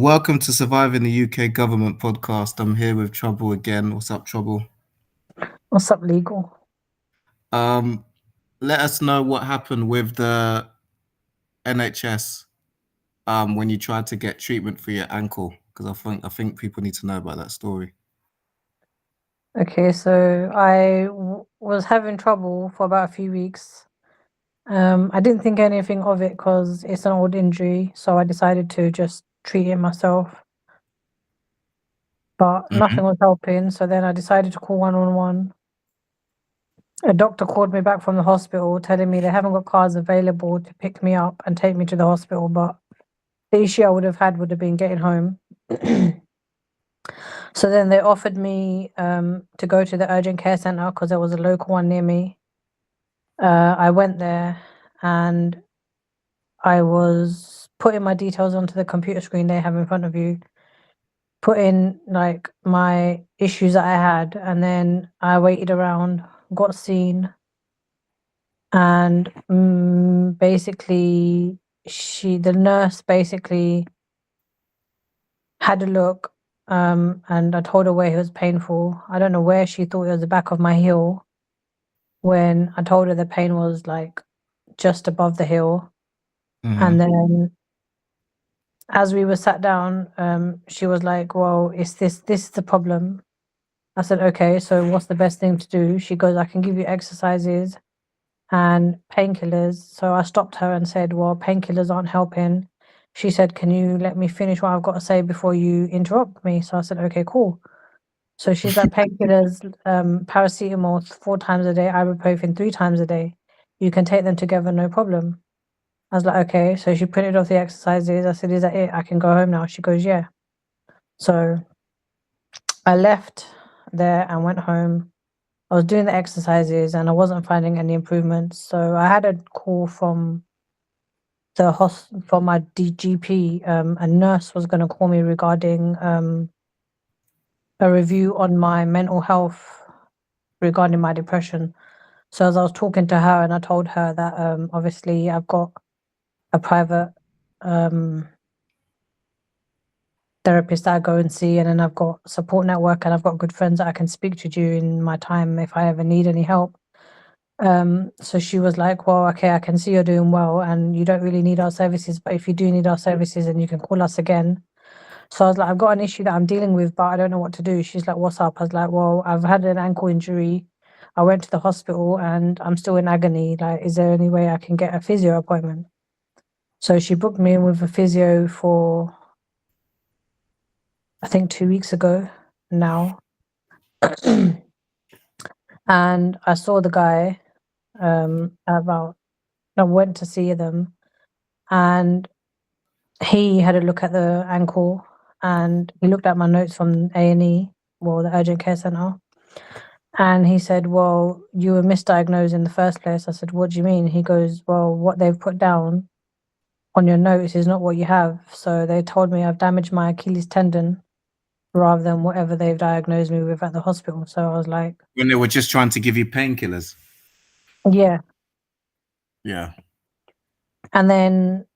Welcome to Surviving the UK Government podcast. I'm here with Trouble again. What's up, Trouble? What's up, legal? Um, Let us know what happened with the NHS when you tried to get treatment for your ankle, because I think people need to know about that story. Okay, so was having trouble for about a few weeks. I didn't think anything of it because it's an old injury, so I decided to just treat it myself. But Hmm. nothing was helping, so then I decided to call 111. A doctor called me back from the hospital telling me they haven't got cars available to pick me up and take me to the hospital, but the issue I would have had would have been getting home. So then they offered me to go to the urgent care center because there was a local one near me. I went there and I was putting my details onto the computer screen they have in front of you, put in like my issues that I had, and then I waited around, got seen, and basically the nurse basically had a look, and I told her where it was painful. I don't know where she thought it was the back of my heel when I told her the pain was like just above the heel. Hmm. And then as we were sat down, she was like, "Well, it's this is the problem." I said, "Okay, so what's the best thing to do?" She goes, "I can give you exercises and painkillers." So I stopped her and said, "Well, painkillers aren't helping." She said, "Can you let me finish what I've got to say before you interrupt me?" So I said, "Okay, cool." So she's like, "Painkillers, paracetamol 4 times a day, ibuprofen 3 times a day. You can take them together, no problem." I was like, "Okay." So she printed off the exercises. I said, "Is that it? I can go home now." She goes, "Yeah." So I left there and went home. I was doing the exercises and I wasn't finding any improvements. So I had a call from from my DGP. A nurse was going to call me regarding a review on my mental health regarding my depression. So as I was talking to her and I told her that obviously I've got a private um therapist that I go and see, and then I've got support network and I've got good friends that I can speak to during my time if I ever need any help. So she was like, "Well, okay, I can see you're doing well and you don't really need our services, but if you do need our services, then you can call us again." So I was like, "I've got an issue that I'm dealing with, but I don't know what to do." She's like, "What's up?" I was like, "Well, I've had an ankle injury. I went to the hospital and I'm still in agony. Like, is there any way I can get a physio appointment?" So she booked me in with a physio for, I think, 2 weeks ago now. And I saw the guy about I went to see them, and he had a look at the ankle and he looked at my notes from A&E, well, the urgent care center, and he said, "Well, you were misdiagnosed in the first place." I said, "What do you mean?" He goes, "Well, what they've put down on your notes is not what you have. So they told me I've damaged my Achilles tendon rather than whatever they've diagnosed me with at the hospital." So I was like, When they were just trying to give you painkillers. "Yeah." Yeah. And then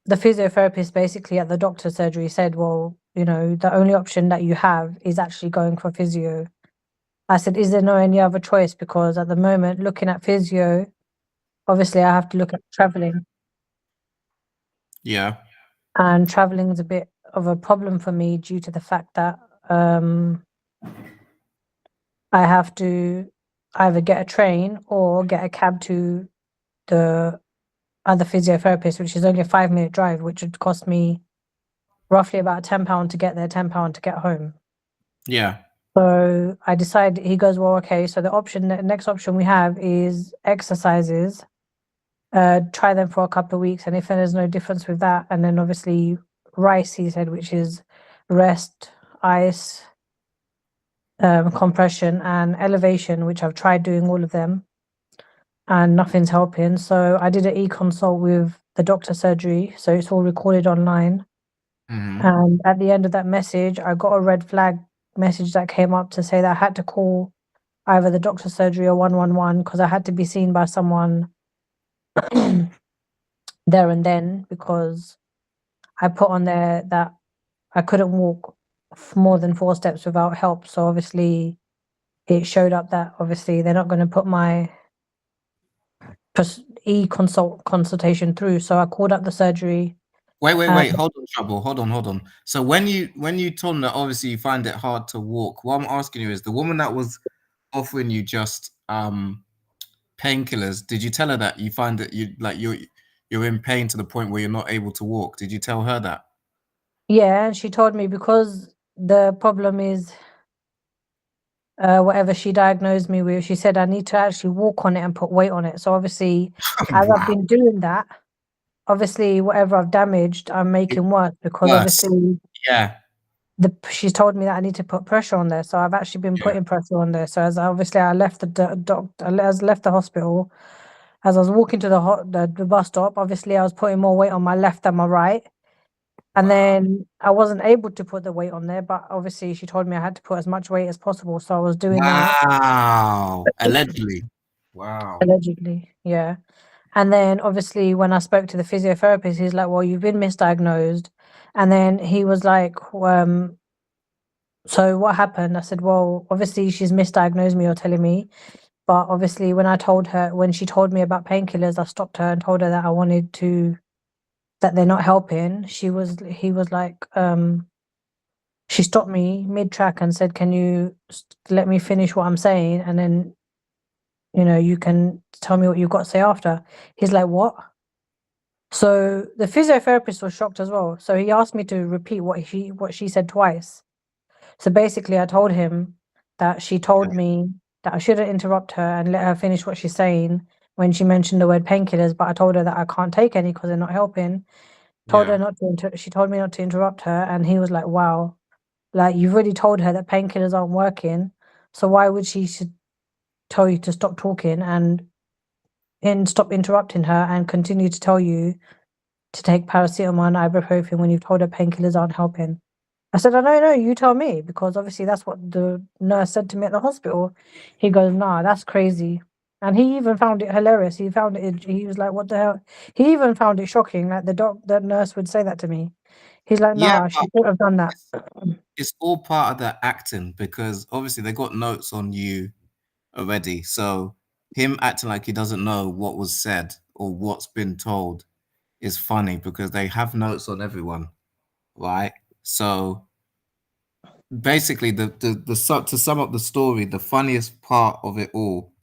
the physiotherapist basically at the doctor's surgery said, "Well, the only option that you have is actually going for physio." I said, "Is there no any other choice? Because at the moment, looking at physio, obviously I have to look at traveling, Yeah. and traveling is a bit of a problem for me due to the fact that I have to either get a train or get a cab to the other physiotherapist, which is only a 5-minute drive, which would cost me roughly about £10 to get there, £10 to get home." Yeah. So I decided, he goes, "Well, okay, so the next option we have is exercises. Try them for a couple of weeks, and if there's no difference with that, and then obviously RICE," he said, which is rest, ice, compression, and elevation, which I've tried doing all of them, and nothing's helping. So I did an e-consult with the doctor surgery, so it's all recorded online. Hmm. And at the end of that message, I got a red flag message that came up to say that I had to call either the doctor surgery or 111 because I had to be seen by someone there and then, because I put on there that I couldn't walk more than 4 steps without help. So obviously it showed up that obviously they're not going to put my consultation through. So I called up the surgery. Wait. Hold on, trouble. Hold on. So when you told them that obviously you find it hard to walk, what I'm asking you is the woman that was offering you just painkillers, did you tell her that you find that you're in pain to the point where you're not able to walk? Did you tell her that? Yeah, and she told me because the problem is whatever she diagnosed me with, she said I need to actually walk on it and put weight on it. So obviously, as I've Wow. been doing that, obviously whatever I've damaged, I'm It's making worse because worse. obviously Yeah. she's told me that I need to put pressure on there. So I've actually been Yeah. putting pressure on there. So as obviously I left the doctor, as I left the hospital, as I was walking to the bus stop, obviously I was putting more weight on my left than my right. And Wow. then I wasn't able to put the weight on there, but obviously she told me I had to put as much weight as possible. So I was doing that Wow. Allegedly. Wow. allegedly. Yeah. And then obviously when I spoke to the physiotherapist, he's like, well, you've been misdiagnosed. And then he was like, so what happened? I said, well, obviously she's misdiagnosed me, you're telling me. But obviously when she told me about painkillers, I stopped her and told her that that they're not helping. He was like, she stopped me mid-track and said, can you let me finish what I'm saying? And then, you can tell me what you've got to say after. He's like, what? So the physiotherapist was shocked as well. So he asked me to repeat what she said twice. So basically, I told him that she Yeah. told me that I shouldn't interrupt her and let her finish what she's saying when she mentioned the word painkillers. But I told her that I can't take any because they're not helping. Yeah. She told me not to interrupt her, and he was like, "Wow, like you've already told her that painkillers aren't working, so why would she should tell you to stop talking and stop interrupting her and continue to tell you to take paracetamol and ibuprofen when you've told her painkillers aren't helping?" I said, I don't know, you tell me, because obviously that's what the nurse said to me at the hospital. He goes, nah, that's crazy. And he even found it hilarious. He was like, what the hell? He even found it shocking, like the nurse would say that to me. He's like, Yeah, nah, but she could have done that. it's all part of the acting because obviously they got notes on you already. So him acting like he doesn't know what was said or what's been told is funny because they have notes on everyone, right? So basically, to sum up the story, the funniest part of it all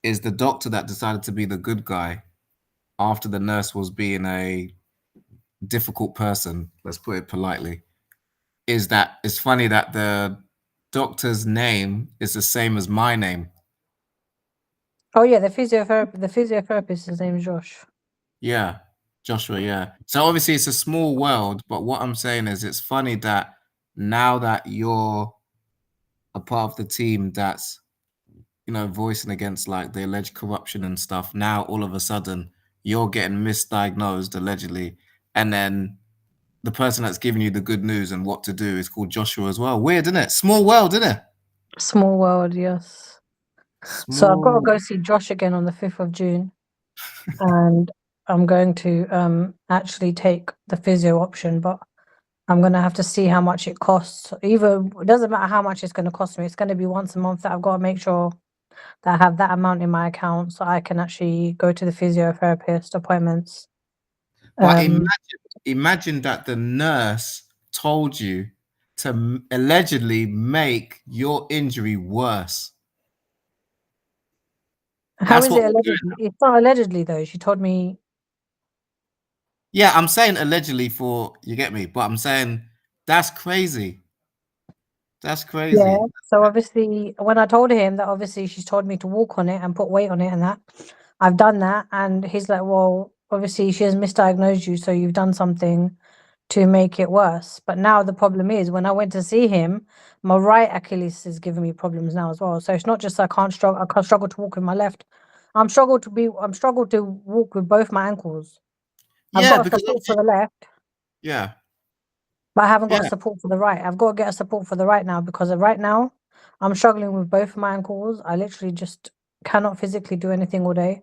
is the doctor that decided to be the good guy after the nurse was being a difficult person. Let's put it politely. Is that it's funny that the doctor's name is the same as my name. Oh yeah, the physiotherapist, his name is Josh. Yeah, Joshua, yeah. So obviously it's a small world, but what I'm saying is it's funny that now that you're a part of the team that's, voicing against like the alleged corruption and stuff, now all of a sudden you're getting misdiagnosed allegedly, and then the person that's giving you the good news and what to do is called Joshua as well. Weird, isn't it? Small world, isn't it? Small world, yes. So I've got to Small. go see Josh again on the 5th of June, and I'm going to actually take the physio option, but I'm gonna have to see how much it costs. Either it doesn't matter how much it's gonna cost me. It's gonna be once a month that I've got to make sure that I have that amount in my account so I can actually go to the physiotherapist appointments. But Um, imagine that the nurse told you to allegedly make your injury worse. how That's is what it we're doing. allegedly? It's not allegedly though. She told me. Yeah, I'm saying allegedly for you get me, but I'm saying that's crazy. That's Yeah. crazy. So obviously, when I told him that obviously she's told me to walk on it and put weight on it and that, I've done that, and he's like, "Well, obviously she has misdiagnosed you, so you've done something to make it worse." But now the problem is when I went to see him, my right Achilles is giving me problems now as well. So it's not just I can't struggle to walk with my left. I'm struggled to walk with both my ankles. I've Yeah, got a because support for obviously, the left, yeah, but I haven't got a yeah. support for the right. I've got to get a support for the right now because right now I'm struggling with both my ankles. I literally just cannot physically do anything all day.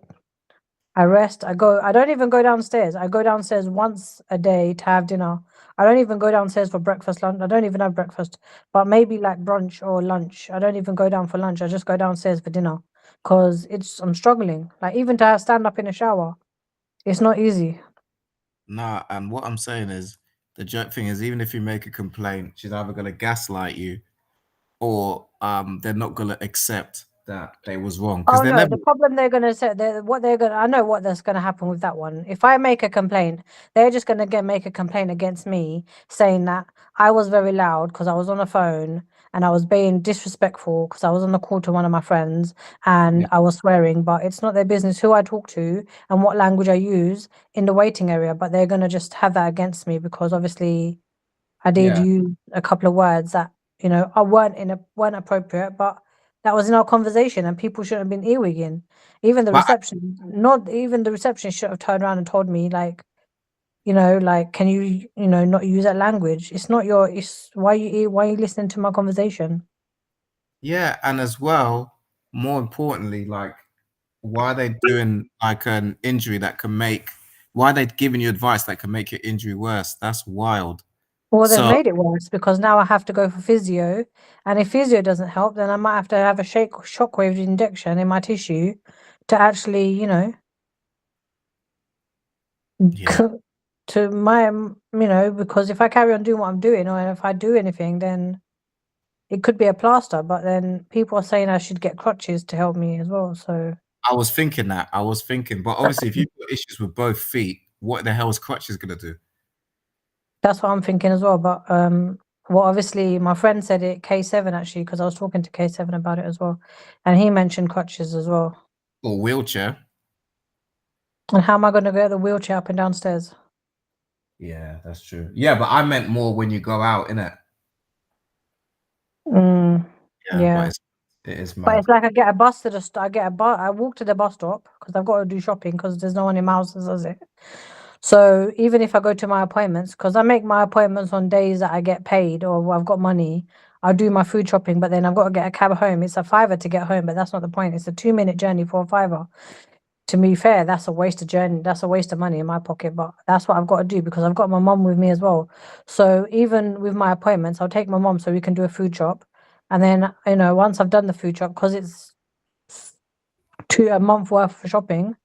I rest. I go. I don't even go downstairs. I go downstairs once a day to have dinner. I don't even go downstairs for breakfast, lunch. I don't even have breakfast, but maybe like brunch or lunch. I don't even go down for lunch. I just go downstairs for dinner because I'm struggling. Like even to stand up in a shower, it's not easy. Nah, and what I'm saying is the joke thing is even if you make a complaint, she's either gonna gaslight you or they're not gonna accept that they was wrong because Oh they're no, never. the problem they're gonna say what they're gonna I know what that's gonna happen with that one. If I make a complaint, they're just gonna make a complaint against me saying that I was very loud because I was on the phone and I was being disrespectful because I was on the call to one of my friends Yeah, and I was swearing, but it's not their business who I talk to and what language I use in the waiting area, but they're gonna just have that against me because obviously I did yeah, use a couple of words that, I weren't appropriate, but that was in our conversation and people shouldn't have been earwigging. Even the but reception, not even the reception should have turned around and told me like, like, can you, not use that language? It's not it's why are you listening to my conversation? yeah, and as well, more importantly, like why are they doing like an injury that can make why are they giving you advice that can make your injury worse? That's wild. Well, they've So made it worse because now I have to go for physio, and if physio doesn't help, then I might have to have a shockwave injection in my tissue to actually, yeah. to my, because if I carry on doing what I'm doing, or if I do anything, then it could be a plaster. But then people are saying I should get crutches to help me as well. So I was thinking that. I was thinking, but obviously if you've got issues with both feet, what the hell is crutches gonna do? that's what I'm thinking as well. But well, obviously my friend said it K7 actually because I was talking to K7 about it as well, and he mentioned crutches as well. Or wheelchair? And how am I going to get the wheelchair up and downstairs? Yeah, that's true. Yeah, but I meant more when you go out, innit? Mm, Yeah, but yeah. it is But mad. it's like I get a bus to I get a bus. I walk to the bus stop because I've got to do shopping because there's no one in my house that does it. So even if I go to my appointments, because I make my appointments on days that I get paid or I've got money, I do my food shopping. But then I've got to get a cab home. It's a fiver to get home, but that's not the point. It's a 2-minute journey for a fiver. To be fair, that's a waste of journey. That's a waste of money in my pocket. But that's what I've got to do because I've got my mum with me as well. So even with my appointments, I'll take my mum so we can do a food shop. And then, once I've done the food shop, because it's a month worth of shopping,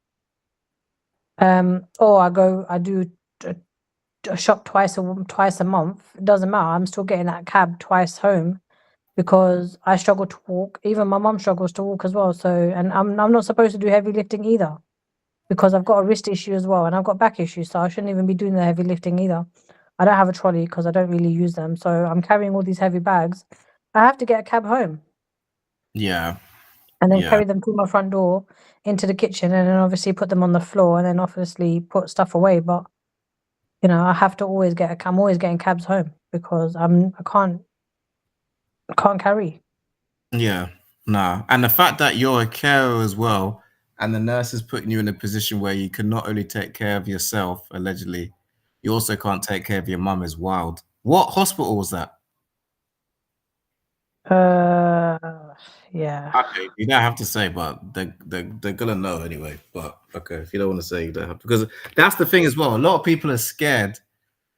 or I do a shop twice a month. It doesn't matter. I'm still getting that cab twice home because I struggle to walk. Even my mum struggles to walk as well. So, and I'm not supposed to do heavy lifting either because I've got a wrist issue as well and I've got back issues. So I shouldn't even be doing the heavy lifting either. I don't have a trolley because I don't really use them. So I'm carrying all these heavy bags. I have to get a cab home Yeah, and then yeah, carry them through my front door into the kitchen and then obviously put them on the floor and then obviously put stuff away. But I have to always I'm always getting cabs home because I can't carry. yeah. Nah. And the fact that you're a carer as well, and the nurse is putting you in a position where you can not only take care of yourself, allegedly, you also can't take care of your mum is wild. What hospital was that? Uh, yeah. Okay, you don't have to say, but they're gonna know anyway. But okay, if you don't want to say, you don't have to, because that's the thing as well. A lot of people are scared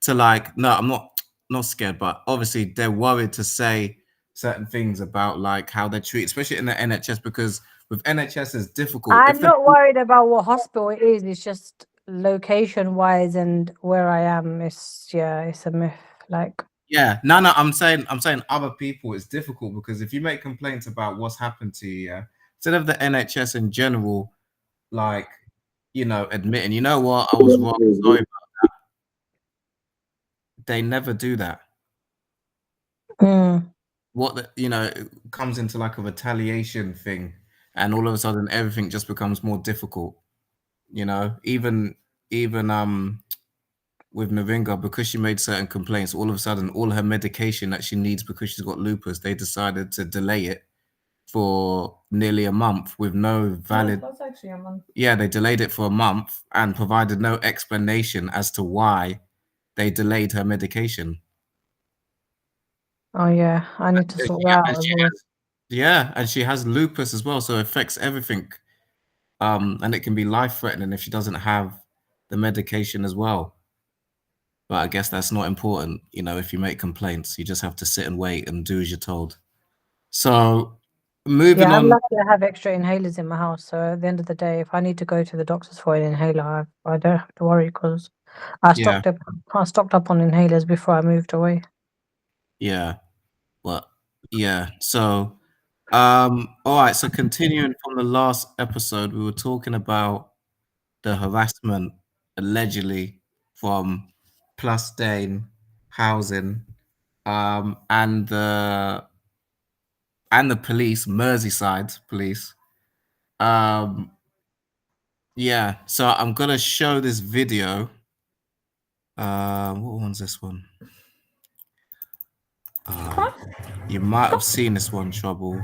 to like. No, I'm not scared, but obviously they're worried to say certain things about like how they're treated, especially in the NHS, because with NHS it's difficult. If I'm the not worried about what hospital it is. It's just location wise and where I am. It's a myth. Like, Yeah, no, I'm saying other people it's difficult because if you make complaints about what's happened to you, yeah, instead of the NHS in general, like admitting, you know what, I was wrong, sorry, they never do that. mm, What it comes into like a retaliation thing, and all of a sudden everything just becomes more difficult. Even with Navinga, because she made certain complaints, all of a sudden all her medication that she needs because she's got lupus, they decided to delay it for nearly a month with no valid. That's actually a month. Yeah, they delayed it for a month and provided no explanation as to why they delayed her medication. oh yeah, I need to And sort she, that and out as she well. has, yeah, and she has lupus as well, so it affects everything. and it can be life-threatening if she doesn't have the medication as well. But I guess that's not important. You know, if you make complaints, you just have to sit and wait and do as you're told. So moving Yeah, I'm on. lucky I have extra inhalers in my house. So at the end of the day, if I need to go to the doctors for an inhaler, I don't have to worry because I Yeah. stocked up on inhalers before I moved away. Yeah. Well, yeah. So, all right. So continuing from the last episode, we were talking about the harassment allegedly from Plus Dane housing, and the police, Merseyside police. Um, yeah. So I'm gonna show this video. What one's this one? You might have seen this one, Trouble.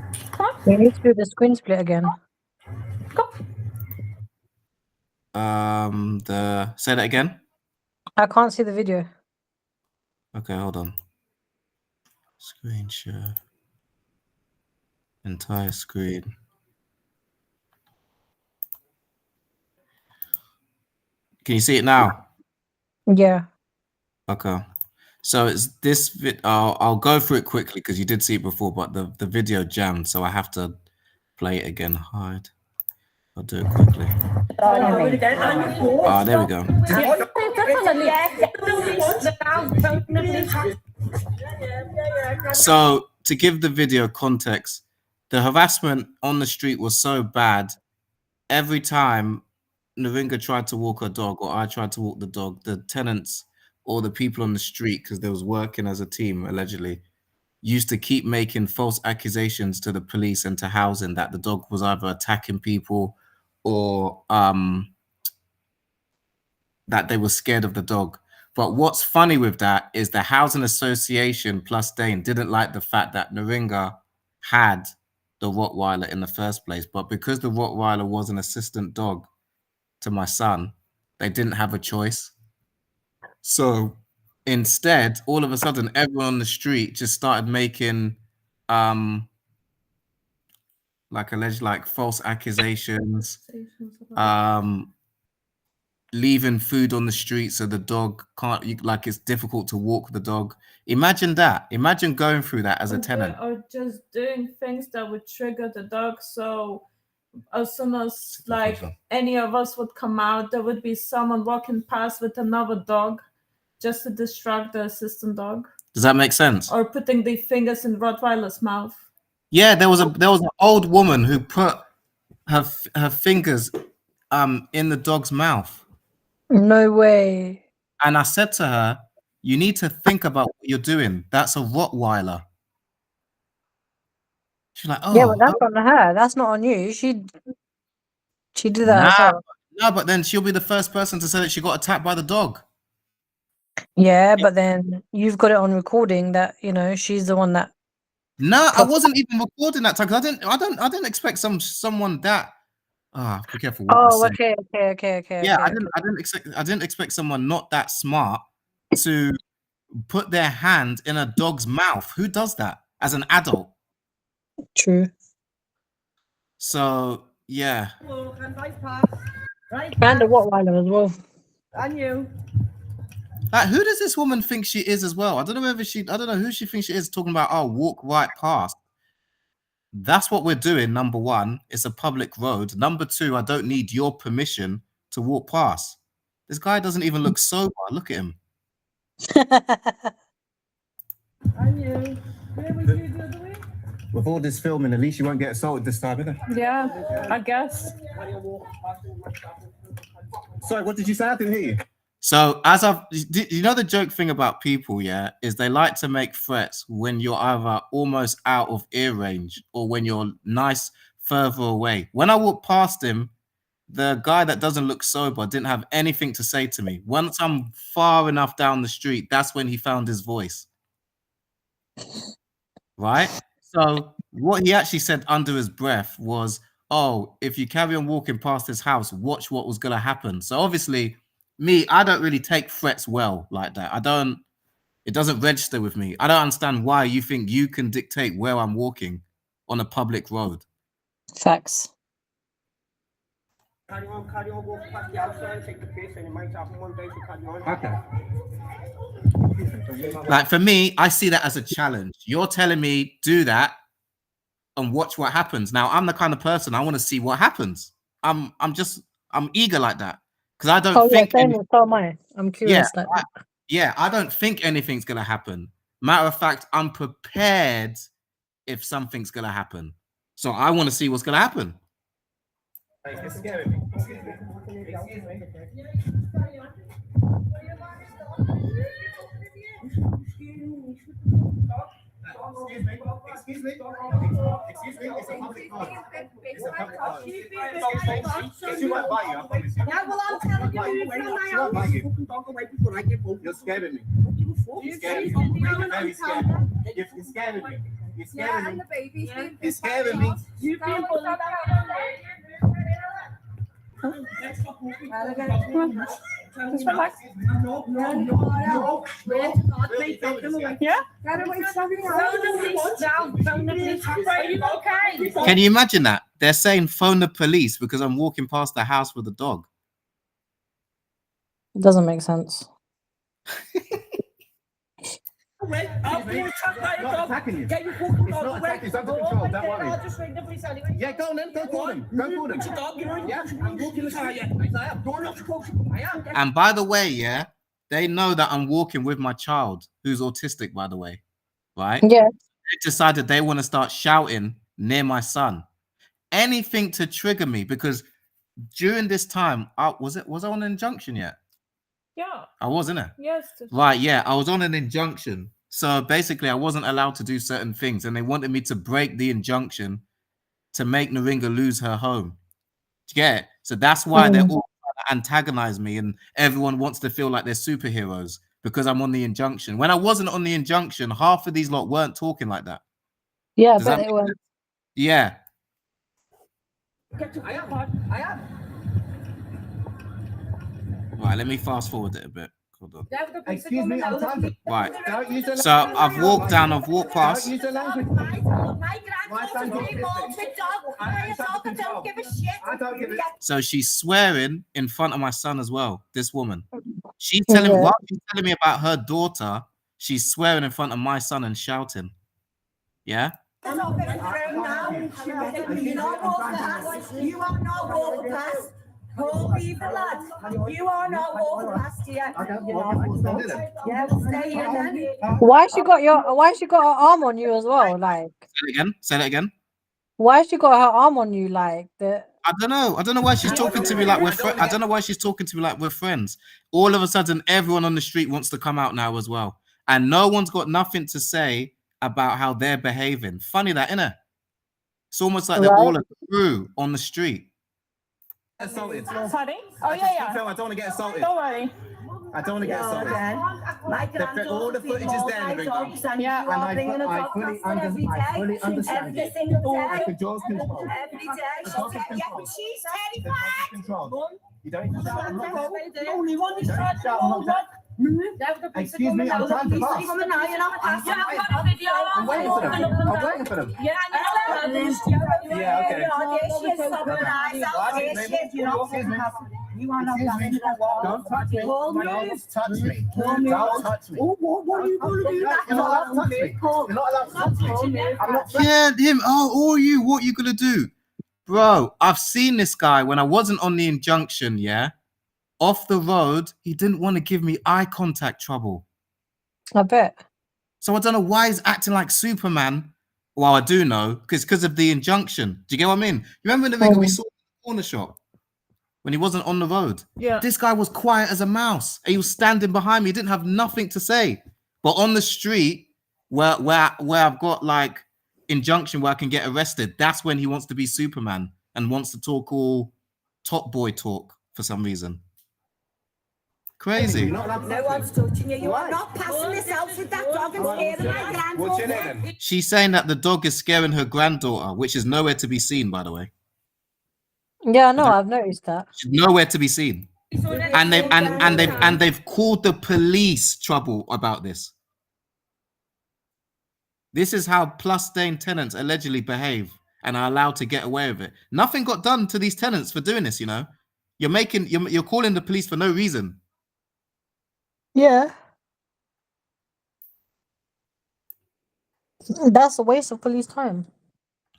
We need to do the screen split again. Say that again. I can't see the video. Okay, hold on. Screen share. Entire screen. Can you see it now? Yeah. Okay. So it's this I'll go through it quickly because you did see it before, but the video jammed, so I have to play it again. Hide. I'll do it quickly. There we go. So to give the video context, the harassment on the street was so bad. Every time Naringa tried to walk her dog or I tried to walk the dog, the tenants or the people on the street, because they was working as a team allegedly, used to keep making false accusations to the police and to housing that the dog was either attacking people or that they were scared of the dog. But what's funny with that is the housing association plus Dane didn't like the fact that Naringa had the Rottweiler in the first place. But because the Rottweiler was an assistant dog to my son, they didn't have a choice. So instead, all of a sudden, everyone on the street just started making like alleged like false accusations, leaving food on the street so the dog can't, like it's difficult to walk the dog. Imagine that. Imagine going through that as a tenant. Or just doing things that would trigger the dog. So as soon as like any of us would come out, there would be someone walking past with another dog just to distract the assistant dog. Does that make sense? Or putting their fingers in Rottweiler's mouth. Yeah, there was an old woman who put her fingers in the dog's mouth. No way. And I said to her, you need to think about what you're doing. That's a Rottweiler. She's like, oh. Yeah, but that's on her. That's not on you. She did that herself. No, but then she'll be the first person to say that she got attacked by the dog. Yeah, but then you've got it on recording that, you know, she's the one that. No, I wasn't even recording that time because I didn't expect someone that. Be careful. Oh, okay. Yeah, I didn't expect someone not that smart to put their hand in a dog's mouth. Who does that as an adult? True. So yeah. And a Rottweiler as well. And you. Like, who does this woman think she is as well? I don't know who she thinks she is talking about, walk right past. That's what we're doing, number one. It's a public road. Number two, I don't need your permission to walk past. This guy doesn't even look sober. Look at him. And you. Where were you the other way? With all this filming, at least you won't get assaulted this time, innit? Yeah, I guess. Sorry, what did you say? I didn't hear you. So you know the joke thing about people, yeah, is they like to make threats when you're either almost out of ear range or when you're nice further away. When I walked past him, the guy that doesn't look sober didn't have anything to say to me. Once I'm far enough down the street, that's when he found his voice. Right? So what he actually said under his breath was, oh, if you carry on walking past his house, watch what was going to happen. So obviously, I don't really take threats well like that. It doesn't register with me. I don't understand why you think you can dictate where I'm walking on a public road. Facts. Carry on, walk past the outside, take the piss, and it might happen one day, so carry on. Okay. Like for me, I see that as a challenge. You're telling me do that and watch what happens. Now I'm the kind of person I want to see what happens. I'm eager like that because I don't think. Same as so am I. I'm curious like that. I don't think anything's gonna happen. Matter of fact, I'm prepared if something's gonna happen. So I want to see what's gonna happen. It's scaring me. Excuse me. It's a public park. It's a public park. She won't bite you, I promise you. Yeah, well, I'm telling you, She won't bite you. dog away before I get home. You're scaring me. You're scaring me. You're very scared. You're scaring me. You're scaring me. You're scaring me. You people. Yeah. Can you imagine that? They're saying phone the police because I'm walking past the house with a dog. It doesn't make sense. Not attacking you. It's not attacking. It's under control. Don't worry. Yeah, go on then. Go call them. Go call them. Yeah, I'm walking the street. I am. And by the way, yeah, they know that I'm walking with my child, who's autistic, by the way, right? Yeah. They decided they want to start shouting near my son. Anything to trigger me, because during this time, was I on an injunction yet? Yeah. I wasn't it? Yes. Right, yeah, I was on an injunction. So basically, I wasn't allowed to do certain things, and they wanted me to break the injunction to make Naringa lose her home. Yeah, so that's why they're all trying to antagonize me, and everyone wants to feel like they're superheroes because I'm on the injunction. When I wasn't on the injunction, half of these lot weren't talking like that. Yeah, Does but that they were. Yeah. I am. Right, let me fast forward it a bit. Hold on. Excuse me, I'm trying to. Right. Don't use the So I've walked down, I've walked past. Don't use the language. My grandfather's revolted dog. I don't give a shit. I don't give a So she's swearing in front of my son as well, this woman. She's telling me, while she's telling me about her daughter, she's swearing in front of my son and shouting. Yeah? You are not walking past. Oh, people, lads. You are not walking past here. Yeah, we'll stay here then. Why she got her arm on you as well? Like, Say that again. why she got her arm on you like that? I don't know why she's talking to me like we're I don't know why she's talking to me like we're friends. All of a sudden, everyone on the street wants to come out now as well. And no one's got nothing to say about how they're behaving. Funny that, innit? It's almost like they're all a crew on the street. Assaulted. Sorry? Oh, yeah. I don't want to get assaulted. Don't worry. I don't want to get assaulted. All the footage is there. Yeah. And I fully understand. Every single day. I could jaws control. Every day. Yeah, but she's terrified. Control. You don't need to shout. I'm not going. The only one who's trying to hold Excuse me, I'm trying to pass. I'm waiting for them. I'm waiting for them. Yeah, okay. You are not Don't touch me. Don't touch me. Don't touch me. What are you going to do? You're not allowed to touch me. You're not allowed to touch me. I'm not. Yeah, him. Oh, you. What are you gonna do? Bro, I've seen this guy when I wasn't on the injunction, yeah? Off the road, he didn't want to give me eye contact trouble. I bet. So I don't know why he's acting like Superman. Well, I do know, because of the injunction. Do you get what I mean? You remember the video we saw in the corner shop when he wasn't on the road? Yeah. This guy was quiet as a mouse. He was standing behind me. He didn't have nothing to say. But on the street, where I've got like injunction where I can get arrested, that's when he wants to be Superman and wants to talk all top boy talk for some reason. Crazy. No one's touching you. You are not passing this out with that dog and scaring my granddaughter. What's your name then? She's saying that the dog is scaring her granddaughter, which is nowhere to be seen, by the way. Yeah, no, I've noticed that. She's nowhere to be seen. And they've called the police trouble about this. This is how Plus Dane tenants allegedly behave and are allowed to get away with it. Nothing got done to these tenants for doing this, you know. You're calling the police for no reason. Yeah. That's a waste of police time.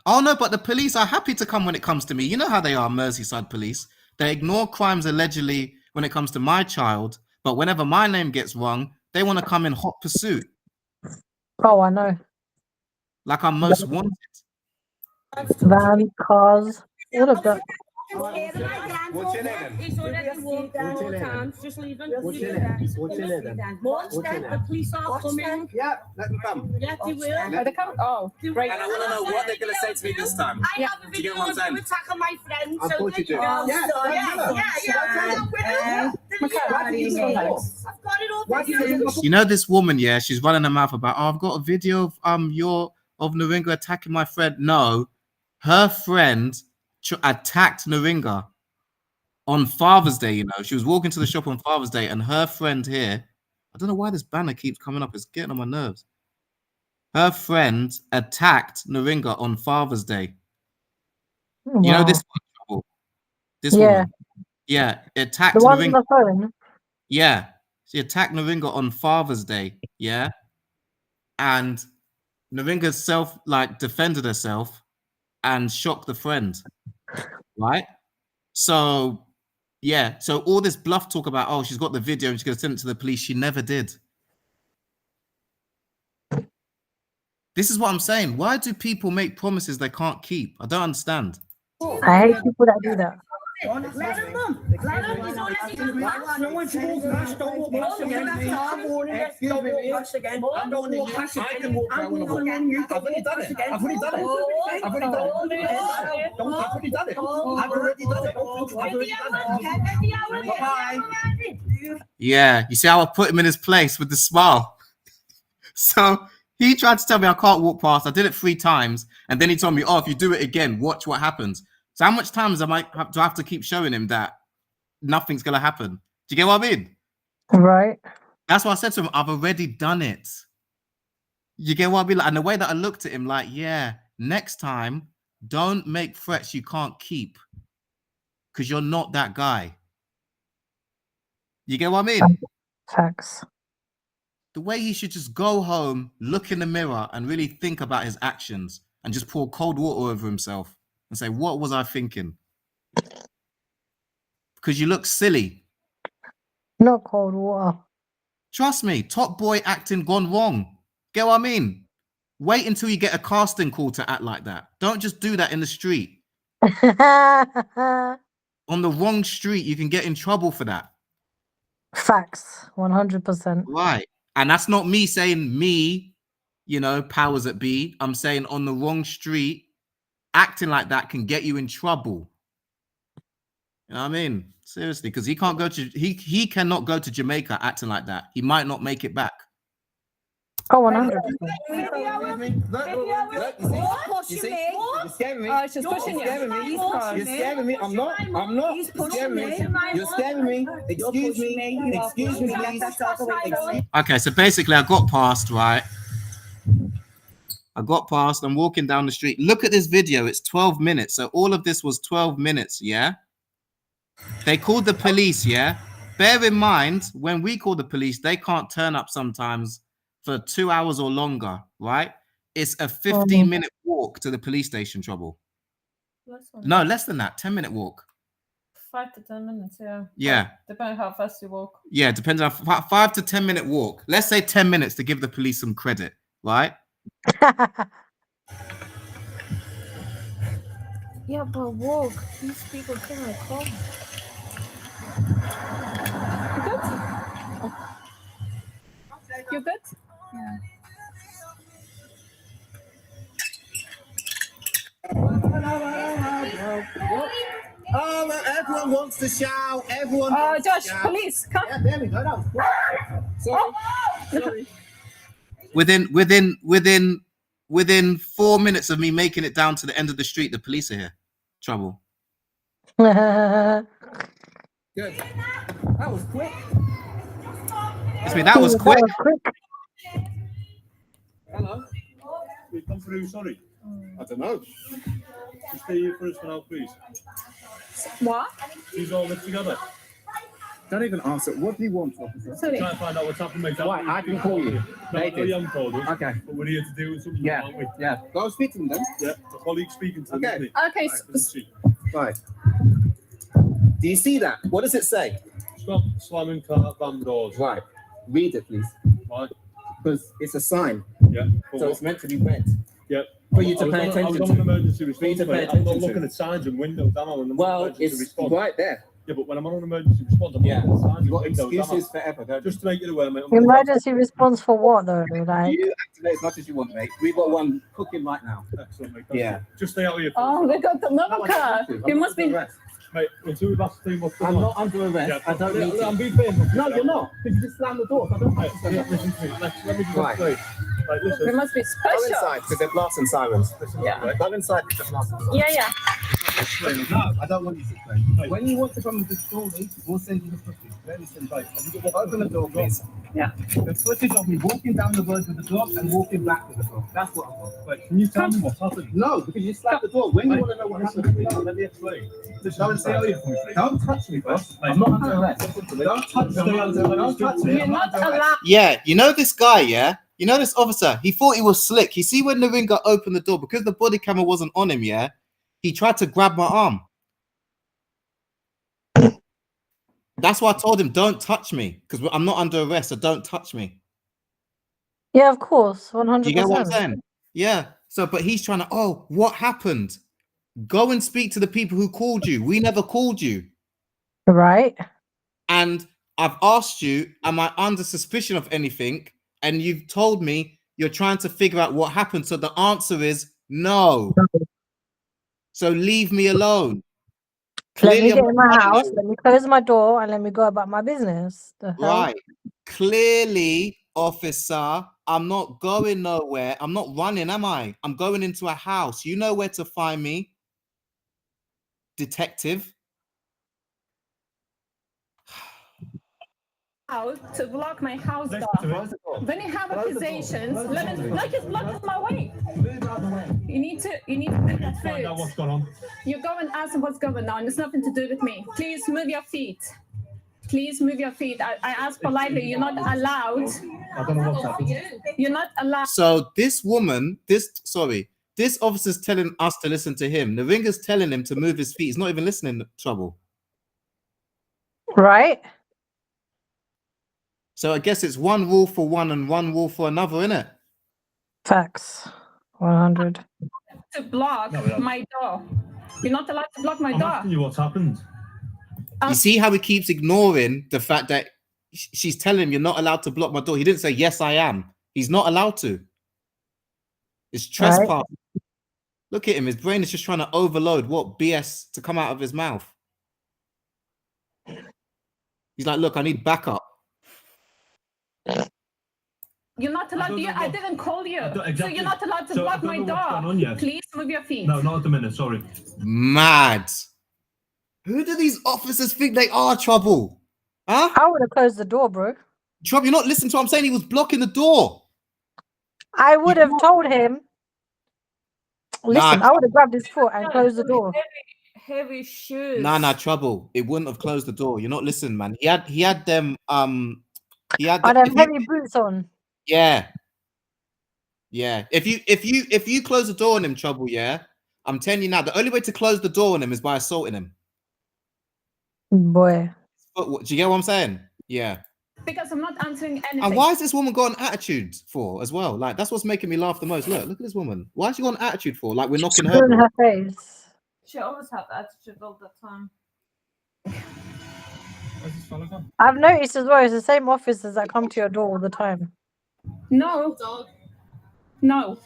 Oh no, but the police are happy to come when it comes to me. You know how they are, Merseyside police. They ignore crimes allegedly when it comes to my child, but whenever my name gets wrong, they want to come in hot pursuit. Oh, I know. Like I'm most wanted. Van, cars, all of that. What's your name? He's already walked four times. Just leave him. What's your name? What's your name then? Once then, the police are coming. Yeah, let them come. Yeah, they will. Let them come. Oh, great. And I want to know what they're going to say to me this time. I have a Do you video get what I'm of saying? you attacking my friend. Of So course you do. there you go. Yeah, I've got it all. You know this woman, yeah, she's running her mouth about, oh, I've got a video of Naringa attacking my friend. No, her friend attacked Naringa on Father's Day. You know, she was walking to the shop on Father's Day, and her friend here, I don't know why this banner keeps coming up. It's getting on my nerves. Her friend attacked Naringa on Father's Day. Wow. You know this one? This woman. Yeah, attacked The one on Naringa. the phone. Yeah, she attacked Naringa on Father's Day. Yeah, and Naringa defended herself and shocked the friend. Right. So, yeah. So all this bluff talk about, oh, she's got the video and she's going to send it to the police. She never did. This is what I'm saying. Why do people make promises they can't keep? I don't understand. I hate people that do that. Let him come. Let him. He's already done that. No one should walk past. Don't walk past again. Excuse me. I'm going to walk past. I can walk past. I've already done it. I've already done it. I've already done it. I've already done it. I've already done it. I've already done it. Bye. Yeah. You see how I put him in his place with the smile? So he tried to tell me I can't walk past. I did it 3 times. And then he told me, oh, if you do it again, watch what happens. So how much times do I have to keep showing him that nothing's going to happen? Do you get what I mean? Right. That's why I said to him, I've already done it. You get what I mean? And the way that I looked at him, like, yeah, next time, don't make threats you can't keep. Because you're not that guy. You get what I mean? Facts. The way he should just go home, look in the mirror, and really think about his actions and just pour cold water over himself and say, what was I thinking? Because you look silly. Not cold water. Trust me, top boy acting gone wrong. Get what I mean? Wait until you get a casting call to act like that. Don't just do that in the street. On the wrong street, you can get in trouble for that. Facts. 100%. Right. And that's not me saying me, you know, powers that be. I'm saying on the wrong street, acting like that can get you in trouble. You know what I mean? Seriously, because he can't go to he cannot go to Jamaica acting like that. He might not make it back. Oh, 100%. You see? You're scaring me. Oh, she's pushing you. You're scaring me. I'm not. You're scaring me. You're scaring me. Excuse me. Excuse me, please. Okay, so basically I got past, right? I got past. I'm walking down the street. Look at this video. It's 12 minutes. So all of this was 12 minutes, yeah? They called the police, yeah? Bear in mind, when we call the police, they can't turn up sometimes for 2 hours or longer, right? It's a 15-minute walk to the police station, Trouble. No, less than that. 10-minute walk. 5 to 10 minutes, yeah. Yeah. Depending how fast you walk. Yeah, depends on 5 to 10-minute walk. Let's say 10 minutes to give the police some credit, right? Yeah, but walk. These people cannot come. You good? Yeah. Oh, everyone wants to shout. Everyone. Oh, Josh, police, come. Yeah, there we go. That was Sorry. Within 4 minutes of me making it down to the end of the street, the police are here. Trouble. Good. That was quick. Excuse me, that was quick. Hello. We come through, sorry. I don't know. Just stay here for us for now, please. What? These all live together. Don't even answer. What do you want, officer? Sorry. Try and find out what's happened, mate. Right, I can call you. No, Nathan. you haven't told us. Okay. But we're here to deal with something, Yeah, aren't we? yeah. Go and speak to them then. Yeah. The colleague's speaking to them, Okay. isn't he? Okay. Right, let's see. Right. Do you see that? What does it say? Stop slamming car van doors. Right. Read it, please. Why? Because it's a sign. Yeah. So it's meant to be read. Yeah. For you to pay I was attention on an to. emergency For you response. to pay mate. I'm not attention to. looking at signs and windows, am I? When I'm on Well, emergency it's response. right there. Yeah, but when I'm on an emergency response, I'm Yeah. not looking at signs You've got and windows, am I? excuses forever, don't you? Just to make it aware, mate. I'm Emergency response for what though? Like, You activate as much as you want, mate. We've got one cooking right now. excellent, mate. Thank Yeah. you. Just stay out here. Oh, they got another No, I car. don't want to. You I'm must not be. under arrest. Mate, until we've asked the team what's going I'm on. not under arrest. Yeah, I don't need to. I'm being fair. No, you're not. Because you just slammed the door. So I don't Mate, have to stand up. listen to me. Let me just Right. explain. Like, They listen. must be Go special. inside because they're blasting sirens. Yeah. Go inside because they're blasting sirens. Yeah, yeah. No, I don't want you to explain. When you want to come and destroy me, we'll send you the footage. Listen, open the door, please. Yeah. The footage of me walking down the road with the dog and walking back with the dog. That's what I want. Wait, can you tell me what's happened? No, because you slapped the door. When you want to know what happened, Let me explain. don't stay out here for me. Don't touch me, boss. I'm not under arrest. Don't touch me. Don't touch me. You're not allowed. Yeah, you know this guy, yeah? You know this officer, he thought he was slick. You see when the ringer opened the door, because the body camera wasn't on him, yeah? He tried to grab my arm. That's why I told him, don't touch me, because I'm not under arrest, so don't touch me. yeah, of course, Do you get what I'm 100%. saying? Yeah. So, but he's trying to, oh, what happened? Go and speak to the people who called you. We never called you. Right? And I've asked you, am I under suspicion of anything? And you've told me you're trying to figure out what happened. So the answer is no. So leave me alone. Let me Clearly, get I'm in not my running house, it. let me close my door, and let me go about my business. The hell? Right. Clearly, officer, I'm not going nowhere. I'm not running, am I? I'm going into a house. You know where to find me, detective. Out to block my house Listen door. to it. When you have accusations, let me like it's blocked my way. You need to move your Find out foot. what's going on. You go and ask them what's going on. It's nothing to do with me. Please move your feet. Please move your feet. I ask politely. You're not allowed. I don't know what's happened. You're not allowed. So this woman, this officer's telling us to listen to him. The ringer's telling him to move his feet. He's not even listening to trouble. Right? So I guess it's one rule for one and one rule for another, innit? Facts. 100. To block No, we don't. my door. You're not allowed to block my I'm door. asking you what's happened. You see how he keeps ignoring the fact that she's telling him you're not allowed to block my door. He didn't say, yes, I am. He's not allowed to. It's trespass. Look at him. His brain is just trying to overload what BS to come out of his mouth. He's like, look, I need backup. You're not allowed. don't know I what- didn't call you. I don't- So exactly. you're not allowed to So I block don't my know what's going on door. yet. Please move your feet. No, not at the minute. Sorry. Mad. Who do these officers think they are, Trouble? Huh? I would have closed the door, bro. Trouble, you're not listening to what I'm saying. He was blocking the door. I would have told him. Listen, Nah. I would have grabbed his foot and closed the door. Heavy shoes. Nah, Trouble. It wouldn't have closed the door. You're not listening, man. He had them he had I'd the, have heavy boots on. yeah. Yeah. If you close the door on him, Trouble, yeah. I'm telling you now, the only way to close the door on him is by assaulting him. Boy. But do you get what I'm saying? Yeah. Because I'm not answering anything. And why is this woman got an attitude for as well? Like that's what's making me laugh the most. Look at this woman. Why has she got an attitude for? Like we're knocking her. Screw in door. her face. She always had attitude all the time. Where's this fella gone? I've noticed as well, it's the same officers that come to your door all the time. No. No.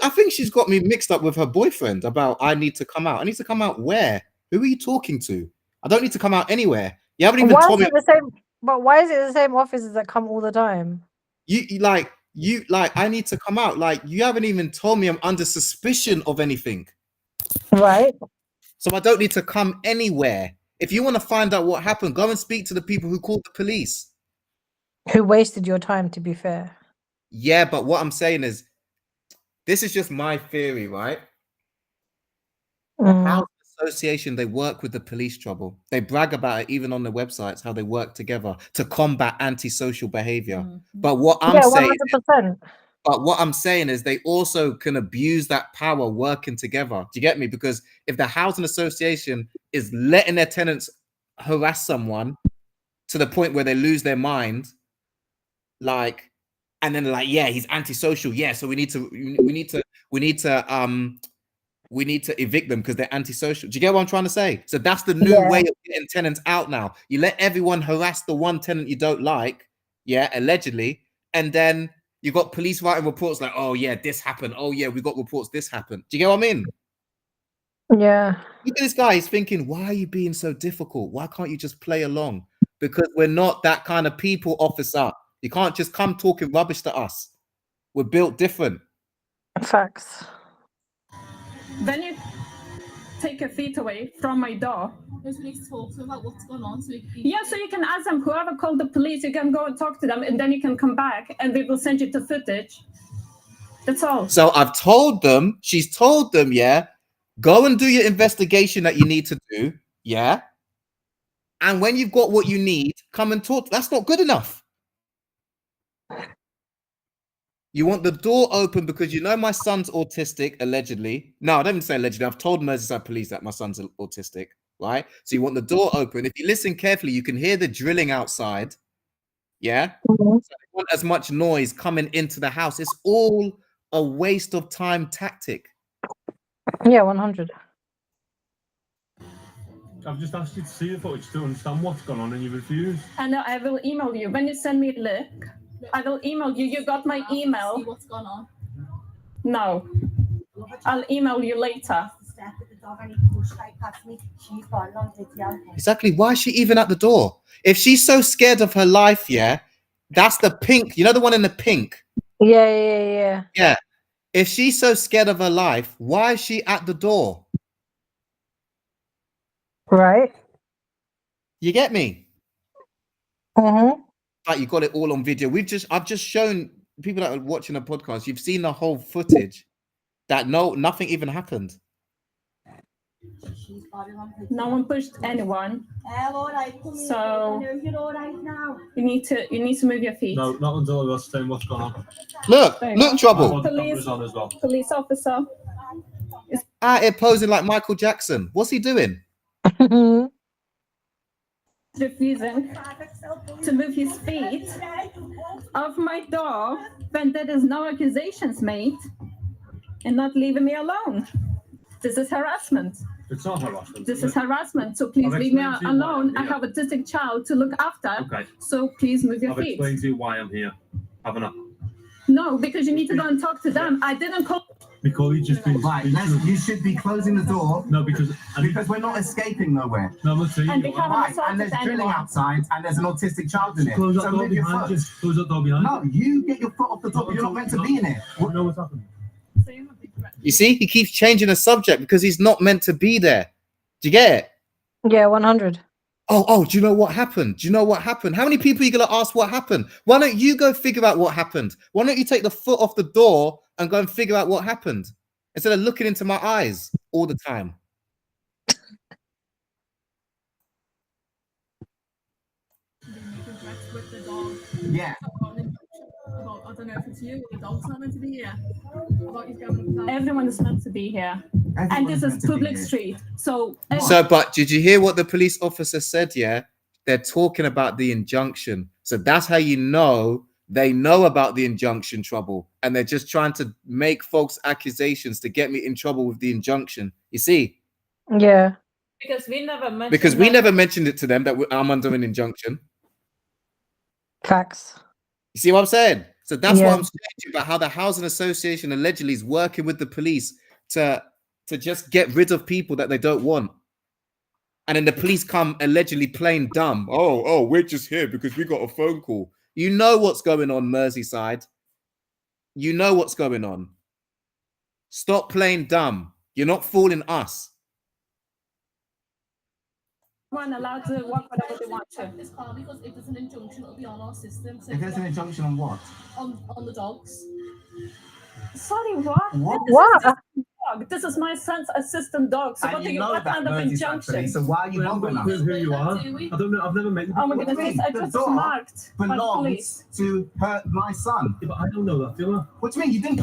I think she's got me mixed up with her boyfriend about I need to come out. I need to come out where? Who are you talking to? I don't need to come out anywhere. You haven't even Why told is me. it the same? But why is it the same officers that come all the time? You like I need to come out. Like you haven't even told me I'm under suspicion of anything. Right? So I don't need to come anywhere. If you want to find out what happened, go and speak to the people who called the police. Who wasted your time, to be fair. Yeah, but what I'm saying is this is just my theory, right? The Mm. housing association, they work with the police trouble. They brag about it even on their websites, how they work together to combat antisocial behavior. But what I'm Yeah, saying 100%. But what I'm saying is they also can abuse that power working together. Do you get me? Because if the housing association is letting their tenants harass someone to the point where they lose their mind, like, and then like, yeah, he's antisocial. Yeah, so we need to evict them because they're antisocial. Do you get what I'm trying to say? So that's the new Yeah. way of getting tenants out now. You let everyone harass the one tenant you don't like, yeah, allegedly, and then you got police writing reports like, oh yeah, this happened. Oh yeah, we got reports this happened. Do you get what I mean? Yeah. Look at this guy. He's thinking, why are you being so difficult? Why can't you just play along? Because we're not that kind of people, officer. You can't just come talking rubbish to us. We're built different. Facts. Then you take your feet away from my door. Because we need to talk to them about what's going on. So Yeah, so you can ask them, whoever called the police, you can go and talk to them, and then you can come back and we will send you the footage. That's all. So I've told them, she's told them, yeah, go and do your investigation that you need to do, yeah. And when you've got what you need, come and talk. That's not good enough. You want the door open because you know my son's autistic, allegedly. No, I don't even say allegedly. I've told Merseyside police that my son's autistic, right? So you want the door open. If you listen carefully, you can hear the drilling outside. Yeah. Mhm. So they want as much noise coming into the house. It's all a waste of time tactic. Yeah, 100. I've just asked you to see the footage to understand what's gone on and you refuse. And I will email you. When you send me a link, I will email you. You got my email? See what's going on. No. I'll email you later. Exactly. Why is she even at the door? If she's so scared of her life, yeah, that's the pink. You know the one in the pink? Yeah. Yeah. If she's so scared of her life, why is she at the door? Right. You get me? Mm-hmm. Like you got it all on video. I've just shown people that are watching a podcast. You've seen the whole footage that nothing even happened. No one pushed anyone. So you need to move your feet. No, not until I was saying what's gone on. Look, There you look, go. trouble. The camera's on as well. Police officer. Out here posing like Michael Jackson. What's he doing? Refusing to move his feet off my door when there is no accusations made and not leaving me alone. This is harassment. It's not harassment. This is harassment. So please I've leave me explained to you why alone. I'm I here. have a autistic child to look after. Okay. So please move your I've feet. explained to you why I'm here, haven't I? No, because you need to go and talk to them. I didn't call. Because you've just been... Right, you should be closing the door No, because we're not escaping nowhere. No, I'm not saying And we you haven't are. Right, assaulted and there's drilling anyone. outside, and there's an autistic child in it. Close that So door move your behind you. foot. Close that door behind No, you get your foot off the door. You're not meant to be in it. you. Know what's happened? You see, he keeps changing the subject because he's not meant to be there. Do you get it? Yeah, 100. Oh, do you know what happened? Do you know what happened? How many people are you going to ask what happened? Why don't you go figure out what happened? Why don't you take the foot off the door and go and figure out what happened? Instead of looking into my eyes all the time. With the dog. Yeah. I don't know if it's you or the dog's not meant to be here. About you going Everyone is meant to be here. And Everyone's this meant is to be public here. street. So But did you hear what the police officer said? Yeah, they're talking about the injunction. So that's how you know they know about the injunction trouble, and they're just trying to make false accusations to get me in trouble with the injunction. You see, Yeah. Because we never mentioned mentioned it to them that I'm under an injunction. Facts. You see what I'm saying? So that's Yeah. what I'm saying to you about how the housing association allegedly is working with the police to just get rid of people that they don't want. And then the police come allegedly playing dumb. Oh, we're just here because we got a phone call. You know what's going on, Merseyside. You know what's going on. Stop playing dumb. You're not fooling us. everyone allowed to walk whatever they want to. It's probably because if there's an injunction, it'll be on our system. So If there's an injunction on what? on the dogs. Sorry, what? What? What? This is my son's assistant dog. So And what do you you know what that kind of Mersey's injunction? actually, so why are you We haven't got a bothering clue us? who you are. I don't know. I've never met you. Oh my before. goodness, I The just dog marked by the belongs police. to my son. Yeah, but I don't know that, do I? What do you mean? You didn't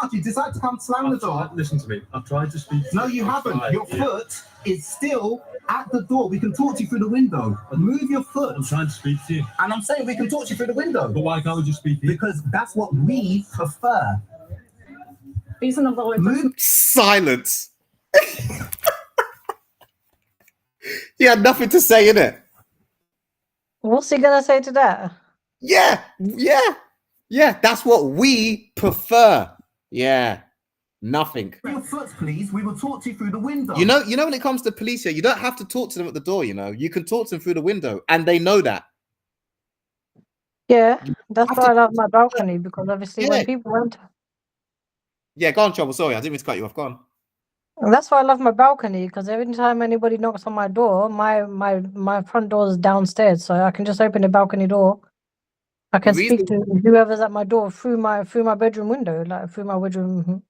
ask. You decided to come slam the I've door. tried, listen to me. I've tried to speak to No, you I've haven't. tried, Your yeah. foot is still at the door. We can talk to you through the window. Move your foot. I'm trying to speak to you. And I'm saying we can talk to you through the window. But why can't we just speak to you? Because that's what we prefer. Reasonable. Move. Silence. He had nothing to say in it. What's he gonna say to that? Yeah. That's what we prefer. Yeah. Nothing. Your foot, please. We will talk to you through the window. You know, when it comes to police here, you don't have to talk to them at the door, you know. You can talk to them through the window, and they know that. Yeah, that's have why to- I love my balcony, because obviously Yeah. when people enter, Yeah, go on, Trouble. Sorry, I didn't mean to cut you off. Go on. that's why I love my balcony, because every time anybody knocks on my door, my front door is downstairs, so I can just open the balcony door. I can The speak to whoever's at my door through my bedroom window, like through my bedroom.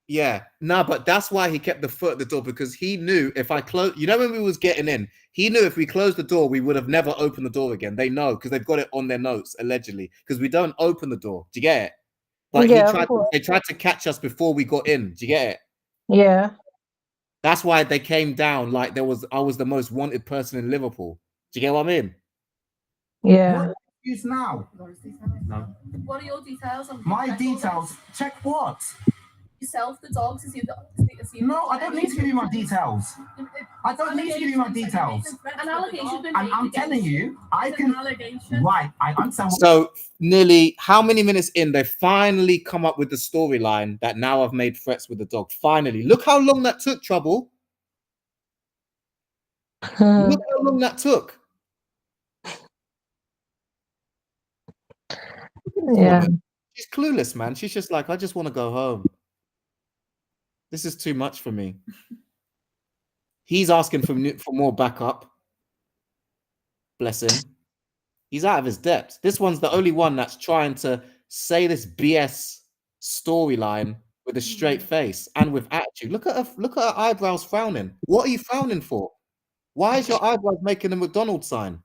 Yeah, no, but that's why he kept the foot at the door, because he knew if I close, you know, when we was getting in, he knew if we closed the door, we would have never opened the door again. They know because they've got it on their notes, allegedly, because we don't open the door. Do you get it? But Yeah, they tried to catch us before we got in. Do you get it? Yeah. That's why they came down like I was the most wanted person in Liverpool. Do you get what I mean? Yeah. What use now? No. What are your details? My details. Check what? Yourself, the dogs. Is he No, I don't need to give you my details. I don't need to give you my details. An allegation's been And made I'm against telling you, I It's can. an allegation. Right, I understand. So nearly how many minutes in, they finally come up with the storyline that now I've made threats with the dog. Finally, look how long that took, Trouble. Look how long that took. Yeah. She's clueless, man. She's just like, I just want to go home. This is too much for me. He's asking for more backup. Bless him. He's out of his depth. This one's the only one that's trying to say this BS storyline with a straight face and with attitude. Look at her eyebrows frowning. What are you frowning for? Why is your eyebrows making a McDonald's sign?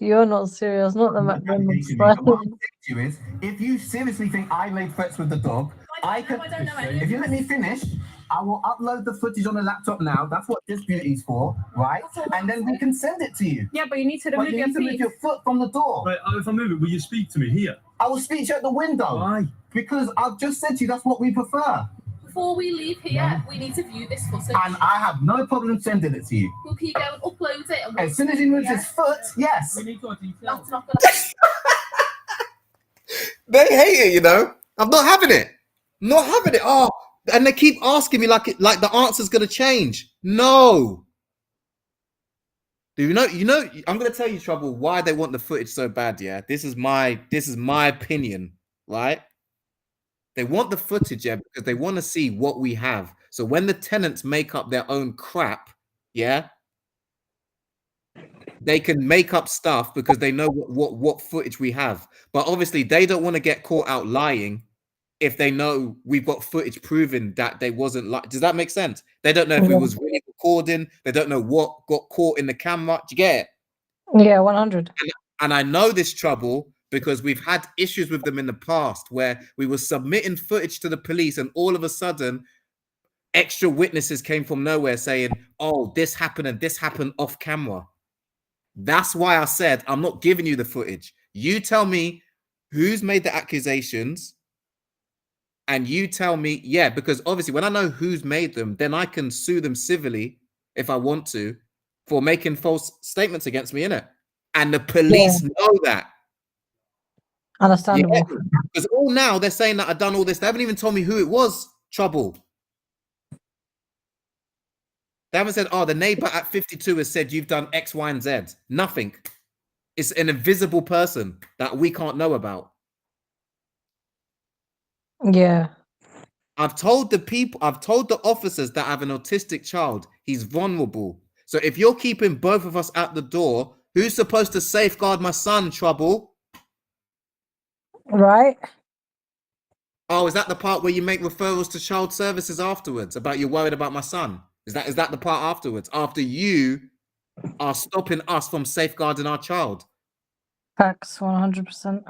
You're not serious, not the McDonald's. What I'm saying to you is, if you seriously think I made threats with the dog, I can. I don't know any If you let me finish, I will upload the footage on the laptop now. That's what this beauty's for, right? And then we can send it to you. Yeah, but you need to But remove you your need to move feet. your foot from the door. Right, if I move it, will you speak to me here? I will speak to you at the window. Why? Because I've just said to you that's what we prefer. Before we leave here, we need to view this footage. And I have no problem sending it to you. We'll keep going, upload it. And As soon as he moves his foot, yes. That's not gonna. They hate it, you know. I'm not having it. Not having it. Oh, and they keep asking me like the answer's gonna change. No. Do you know? I'm gonna tell you, Trouble, why they want the footage so bad. Yeah, this is my opinion, right? They want the footage, yeah, because they want to see what we have. So when the tenants make up their own crap, yeah, they can make up stuff because they know what footage we have. But obviously, they don't want to get caught out lying if they know we've got footage proving that they wasn't like. Does that make sense? They don't know if we was really recording. They don't know what got caught in the camera. Do you get it? Yeah, 100. And I know this, Trouble, because we've had issues with them in the past where we were submitting footage to the police and all of a sudden extra witnesses came from nowhere saying, oh, this happened and this happened off camera. That's why I said, I'm not giving you the footage. You tell me who's made the accusations and you tell me, yeah, because obviously when I know who's made them, then I can sue them civilly if I want to for making false statements against me, innit? And the police know that. Understandable. Because all now they're saying that I've done all this. They haven't even told me who it was, Trouble. They haven't said, oh, the neighbor at 52 has said you've done X, Y, and Z. Nothing. It's an invisible person that we can't know about. Yeah. I've told the officers that have an autistic child, he's vulnerable. So if you're keeping both of us at the door, who's supposed to safeguard my son, Trouble? Right? Oh, is that the part where you make referrals to child services afterwards about you're worried about my son? Is that the part afterwards? After you are stopping us from safeguarding our child? Facts, 100%.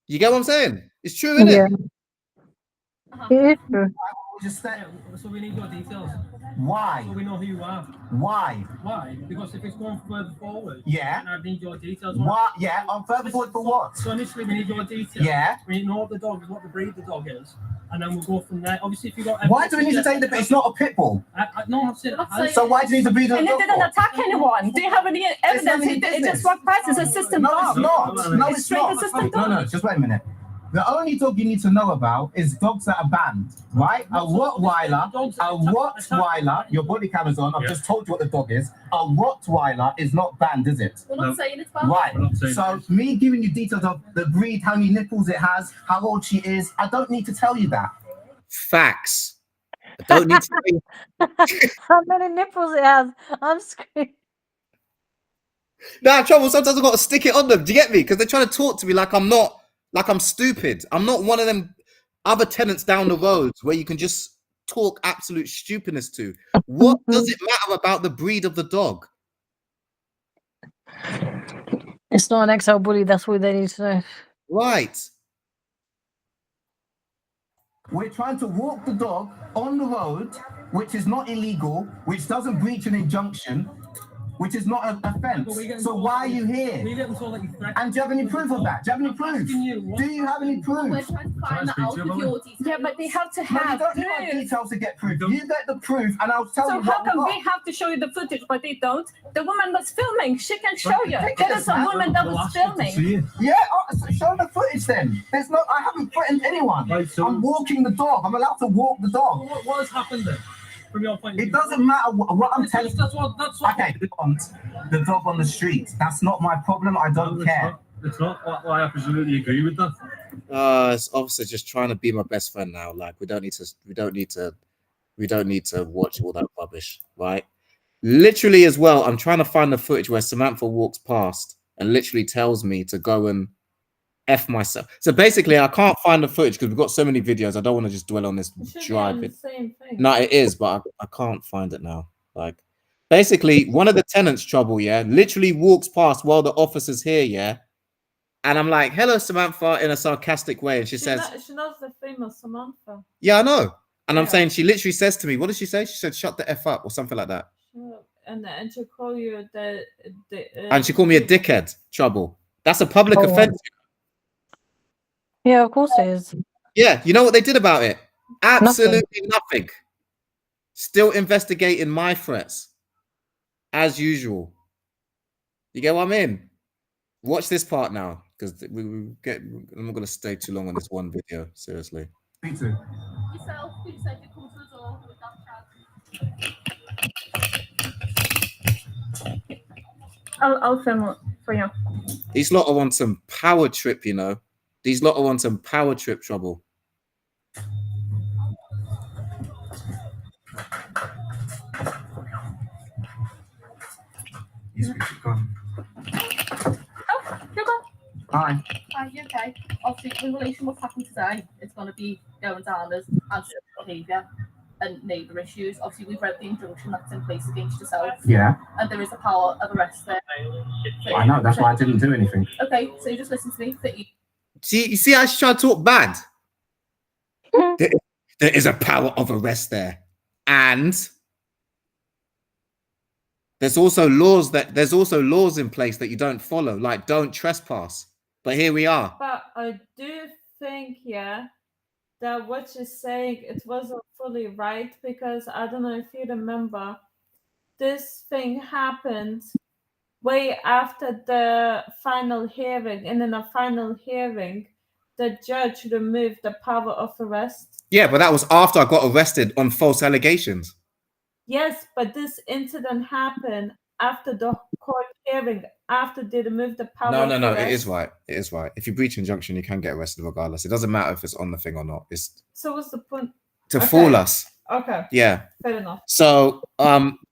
You get what I'm saying? It's true, isn't Yeah. it? It is true. Just Yeah, so we need your details. why? So we know who you are. Why? Why? Because if it's going further forward, Yeah. then I need your details. What? Yeah, I'm further forward for what? So initially we need your details. Yeah. We know what the dog is, what the breed the dog is, and then we'll go from there. Obviously, if you got. Why do we need to take the bit? It's not a pit bull. No, I'm saying. So why do you need to breed a And dog? it didn't attack anyone. Do you have any evidence? none of your It business. just walked past. It's a system No, dog. it's not. No, It's it's straight not. assistant No, dog. just wait a minute. The only dog you need to know about is dogs that are banned, right? A Rottweiler, your body camera's on, I've just told you what the dog is. A Rottweiler is not banned, is it? We're not saying it's bad. Right, We're not saying so me giving you details of the breed, how many nipples it has, how old she is, I don't need to tell you that. Facts. I don't need to. How many nipples it has? I'm screaming. Nah, trouble. Sometimes I've got to stick it on them. Do you get me? Because they're trying to talk to me like I'm not, like I'm stupid. I'm not one of them other tenants down the road where you can just talk absolute stupidness to. What does it matter about the breed of the dog? It's not an XL bully. That's what they need to know. Right. We're trying to walk the dog on the road, which is not illegal, which doesn't breach an injunction, which is not an offence. So why are you here? We get told that you threatened. And do you have any proof of that? Do you have any proof? Do you have any We're proof? trying to find that out with your details. Yeah, but they have to No, you have don't need my proof. details to get proof. You get the proof, and I'll tell So you how what come we we have to show you the footage, but they don't? The woman was filming. She can show you. Take There it is a back. woman that was filming. Yeah, so show the footage then. There's no, I haven't threatened anyone. Right, so- I'm walking the dog. I'm allowed to walk the dog. What has happened then? From your point of view? It doesn't matter what I'm telling you. That's what. Okay, the dog on the street. That's not my problem. I don't care. It's not. I absolutely agree with that. It's obviously just trying to be my best friend now. Like we don't need to watch all that rubbish, right? Literally as well, I'm trying to find the footage where Samantha walks past and literally tells me to go and F myself. So basically, I can't find the footage because we've got so many videos. I don't want to just dwell on this It should be drive on the bit. same thing. No, it is, but I can't find it now. Like, basically, one of the tenants, Trouble, yeah, literally walks past while the officer's here, yeah, and I'm like, "Hello, Samantha," in a sarcastic way, and she says, She knows the famous Samantha. "Yeah, I know," and I'm Yeah. saying she literally says to me, "What did she say?" She said, "Shut the f up" or something like that, And she call you and she called me a dickhead. Trouble. That's a public Oh. offense. Yeah, of course it is. Yeah, you know what they did about it? Absolutely nothing. Still investigating my threats, as usual. You get what I mean? Watch this part now, because I'm not going to stay too long on this one video. Seriously. Yourself, who said you come to the door with that chat? I'll film it for you. These lot are on some power trip, you know. These lot are on some power trip Trouble. You're gone. Oh, you're gone. Hi. Hi, you okay? Obviously, in relation to what's happened today, it's going to be going down as antisocial behaviour and neighbour issues. Obviously, we've read the injunction that's in place against yourself. Yeah. And there is a power of arrest there. I know. That's why I didn't do anything. Okay, so you just listen to me. You see how she's trying to talk bad? There is a power of arrest there. And there's also laws in place that you don't follow, like don't trespass. But here we are. But I do think, yeah, that what she's saying, it wasn't fully right, because I don't know if you remember, this thing happened way after the final hearing, and in a final hearing, the judge removed the power of arrest. Yeah, but that was after I got arrested on false allegations. Yes, but this incident happened after the court hearing, after they removed the power of No, arrest. it is right. It is right. If you breach injunction, you can get arrested regardless. It doesn't matter if it's on the thing or not. It's So what's the point? to Okay. fool us. Okay. Yeah. Fair enough. So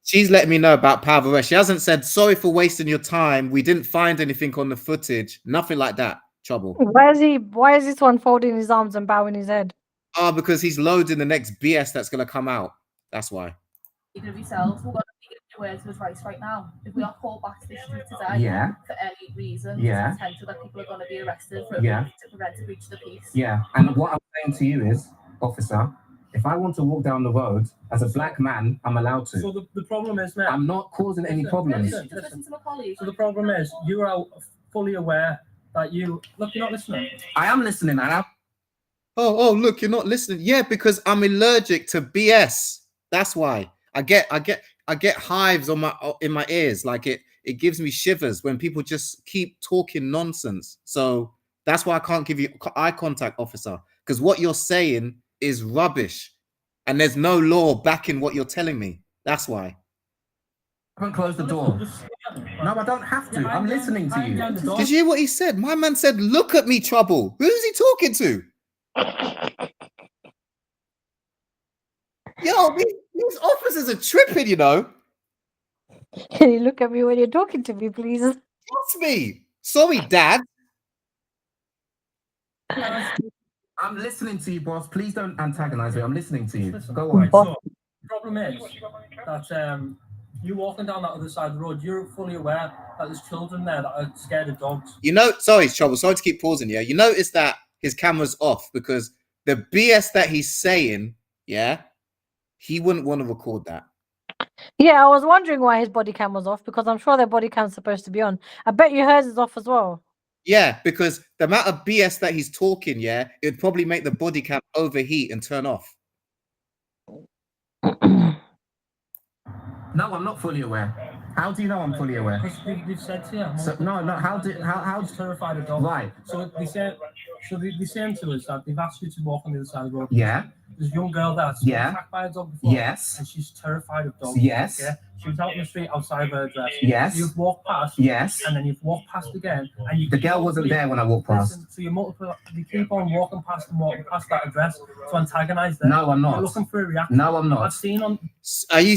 she's letting me know about power of arrest. She hasn't said sorry for wasting your time. We didn't find anything on the footage. Nothing like that. Trouble. Why is this one folding his arms and bowing his head? Oh, because he's loading the next BS that's gonna come out. That's why. Even if ourselves, we're going to be aware to his rights right now. If we are called back to the street today Yeah. for any reason, Yeah. there's potential that people are going to be arrested for Yeah. to prevent a breach of the peace. Yeah, and what I'm saying to you is, officer, if I want to walk down the road as a black man, I'm allowed to. So the problem is, mate. I'm not causing any problems. Listen to my colleague. So the problem is, you are fully aware that you look. You're not listening. I am listening, and Oh, look, you're not listening. Yeah, because I'm allergic to BS. That's why. I get hives on in my ears. Like it gives me shivers when people just keep talking nonsense. So that's why I can't give you eye contact, officer, because what you're saying is rubbish, and there's no law backing what you're telling me. That's why. I haven't closed the door. No, I don't have to. I'm listening to you. Did you hear what he said? My man said, "Look at me, trouble." Who's he talking to? Yo, these officers are tripping, you know. Can you look at me when you're talking to me, please? Trust me. Sorry, Dad. I'm listening to you, boss. Please don't antagonize me. I'm listening to you. Listen. Go on. So, the problem is that you walking down that other side of the road, you're fully aware that there's children there that are scared of dogs. You know, sorry, Trouble. Sorry to keep pausing. Yeah, you notice that his camera's off because the BS that he's saying, yeah, he wouldn't want to record that. Yeah, I was wondering why his body cam was off because I'm sure their body cam's supposed to be on. I bet you hers is off as well. Yeah, because the amount of BS that he's talking, yeah, it'd probably make the body cam overheat and turn off. No, I'm not fully aware. How do you know I'm fully aware? Because they've said to you. So, no. How he's terrified of dogs. Right. So they say to us that they've asked you to walk on the other side of the road. Yeah. There's a young girl that's been attacked by a dog before. Yes. And she's terrified of dogs. Yes. Yeah. She was out in the street outside of her address. Yes. You've walked past. Yes. And then you've walked past again. And you The girl wasn't there when I walked past. Listen, so you keep on walking past that address to antagonize them. No, I'm not. You're looking for a reaction. No, I'm not. I've seen on. Are you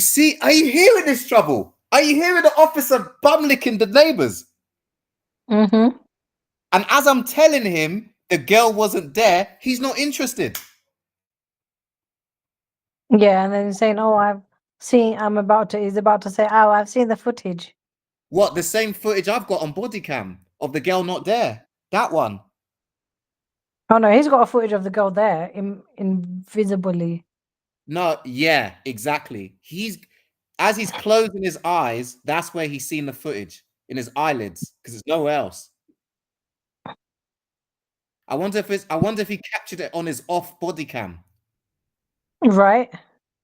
hearing this, Trouble? Are you hearing the officer bum licking the neighbors? Mm-hmm. And as I'm telling him the girl wasn't there, he's not interested. Yeah, and then he's saying, "Oh, he's about to say, oh, I've seen the footage." What, the same footage I've got on body cam of the girl not there? That one. Oh no, he's got a footage of the girl there, invisibly. No, yeah, exactly. As he's closing his eyes, that's where he's seen the footage in his eyelids, because it's nowhere else. I wonder if he captured it on his off body cam. Right.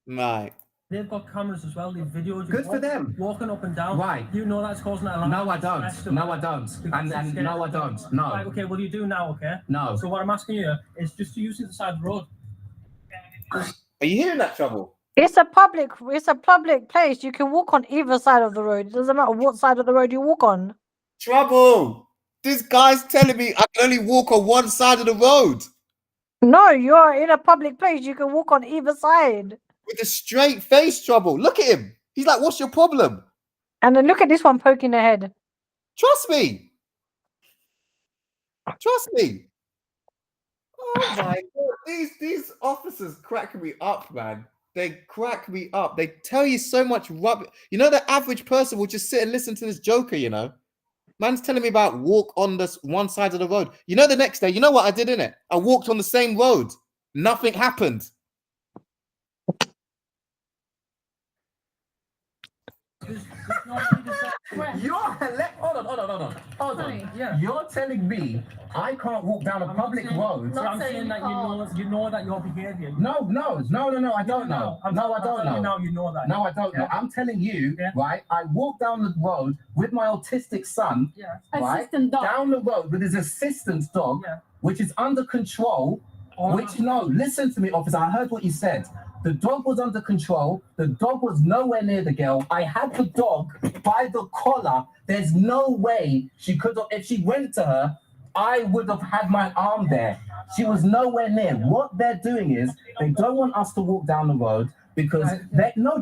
Right. They've got cameras as well. They've videoed you Good for them. walking up and down. Right. You know that's causing a lot. No, I don't. No, I don't. And no, I don't. No. Right, okay, well you do now, okay? No. So what I'm asking you is just to use the side of the road. Are you hearing that, Trouble? It's a public place. You can walk on either side of the road. It doesn't matter what side of the road you walk on. Trouble. This guy's telling me I can only walk on one side of the road. No, you're in a public place. You can walk on either side. With a straight face, Trouble. Look at him. He's like, what's your problem? And then look at this one poking her head. Trust me. Trust me. Oh my God. These officers crack me up, man. They crack me up. They tell you so much rubbish. You know, the average person will just sit and listen to this joker, you know? Man's telling me about walk on this one side of the road. You know, the next day, you know what I did, innit? I walked on the same road. Nothing happened. Hold on. Yeah. You're telling me I can't walk down a public road. I'm saying that you know that your behaviour. No, I don't know. No, I don't know. Now you know that. No, I don't know. I'm telling you, right? I walk down the road with my autistic son, right? Assistant dog. Down the road with his assistant dog, which is under control. Listen to me, officer. I heard what you said. The dog was under control. The dog was nowhere near the girl. I had the dog by the collar. There's no way she could have, if she went to her, I would have had my arm there. She was nowhere near. What they're doing is they don't want us to walk down the road because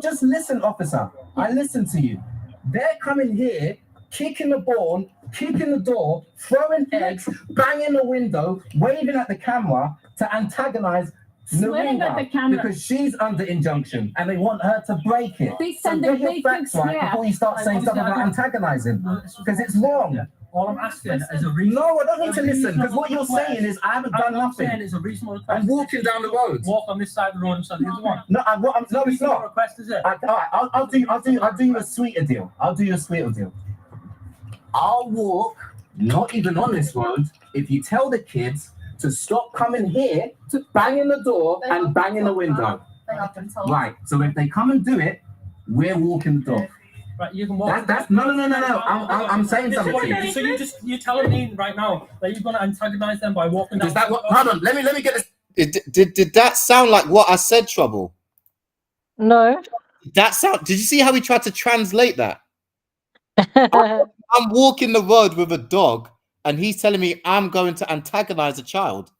just listen, officer. I listen to you. They're coming here, kicking the ball, kicking the door, throwing eggs, banging the window, waving at the camera to antagonize Swearing at the Naringa camera. because she's under injunction and they want her to break it. They So send get the your big facts right swear. before you start saying stuff about antagonizing, because it's wrong. All I'm asking is a reason. No, I don't need to listen, because what you're saying is I haven't done I'm saying nothing. it's a reasonable request. I'm walking down the road. Walk on this side of the road and side the other one. No, no, it's not. Request, is it? All right, I'll do you a sweeter deal. I'll do you a sweeter deal. I'll walk, not even on this road, if you tell the kids to stop coming here, to banging the door and banging the window. They have been told. Right. So if they come and do it, we're walking the dog. Right, you can walk. That's no. I'm saying something to you. So you're telling me right now that you're going to antagonize them by walking down. Is that what? Hold on. Let me get this. Did that sound like what I said, Trouble? No. That sound. Did you see how he tried to translate that? I'm walking the road with a dog, and he's telling me I'm going to antagonize a child.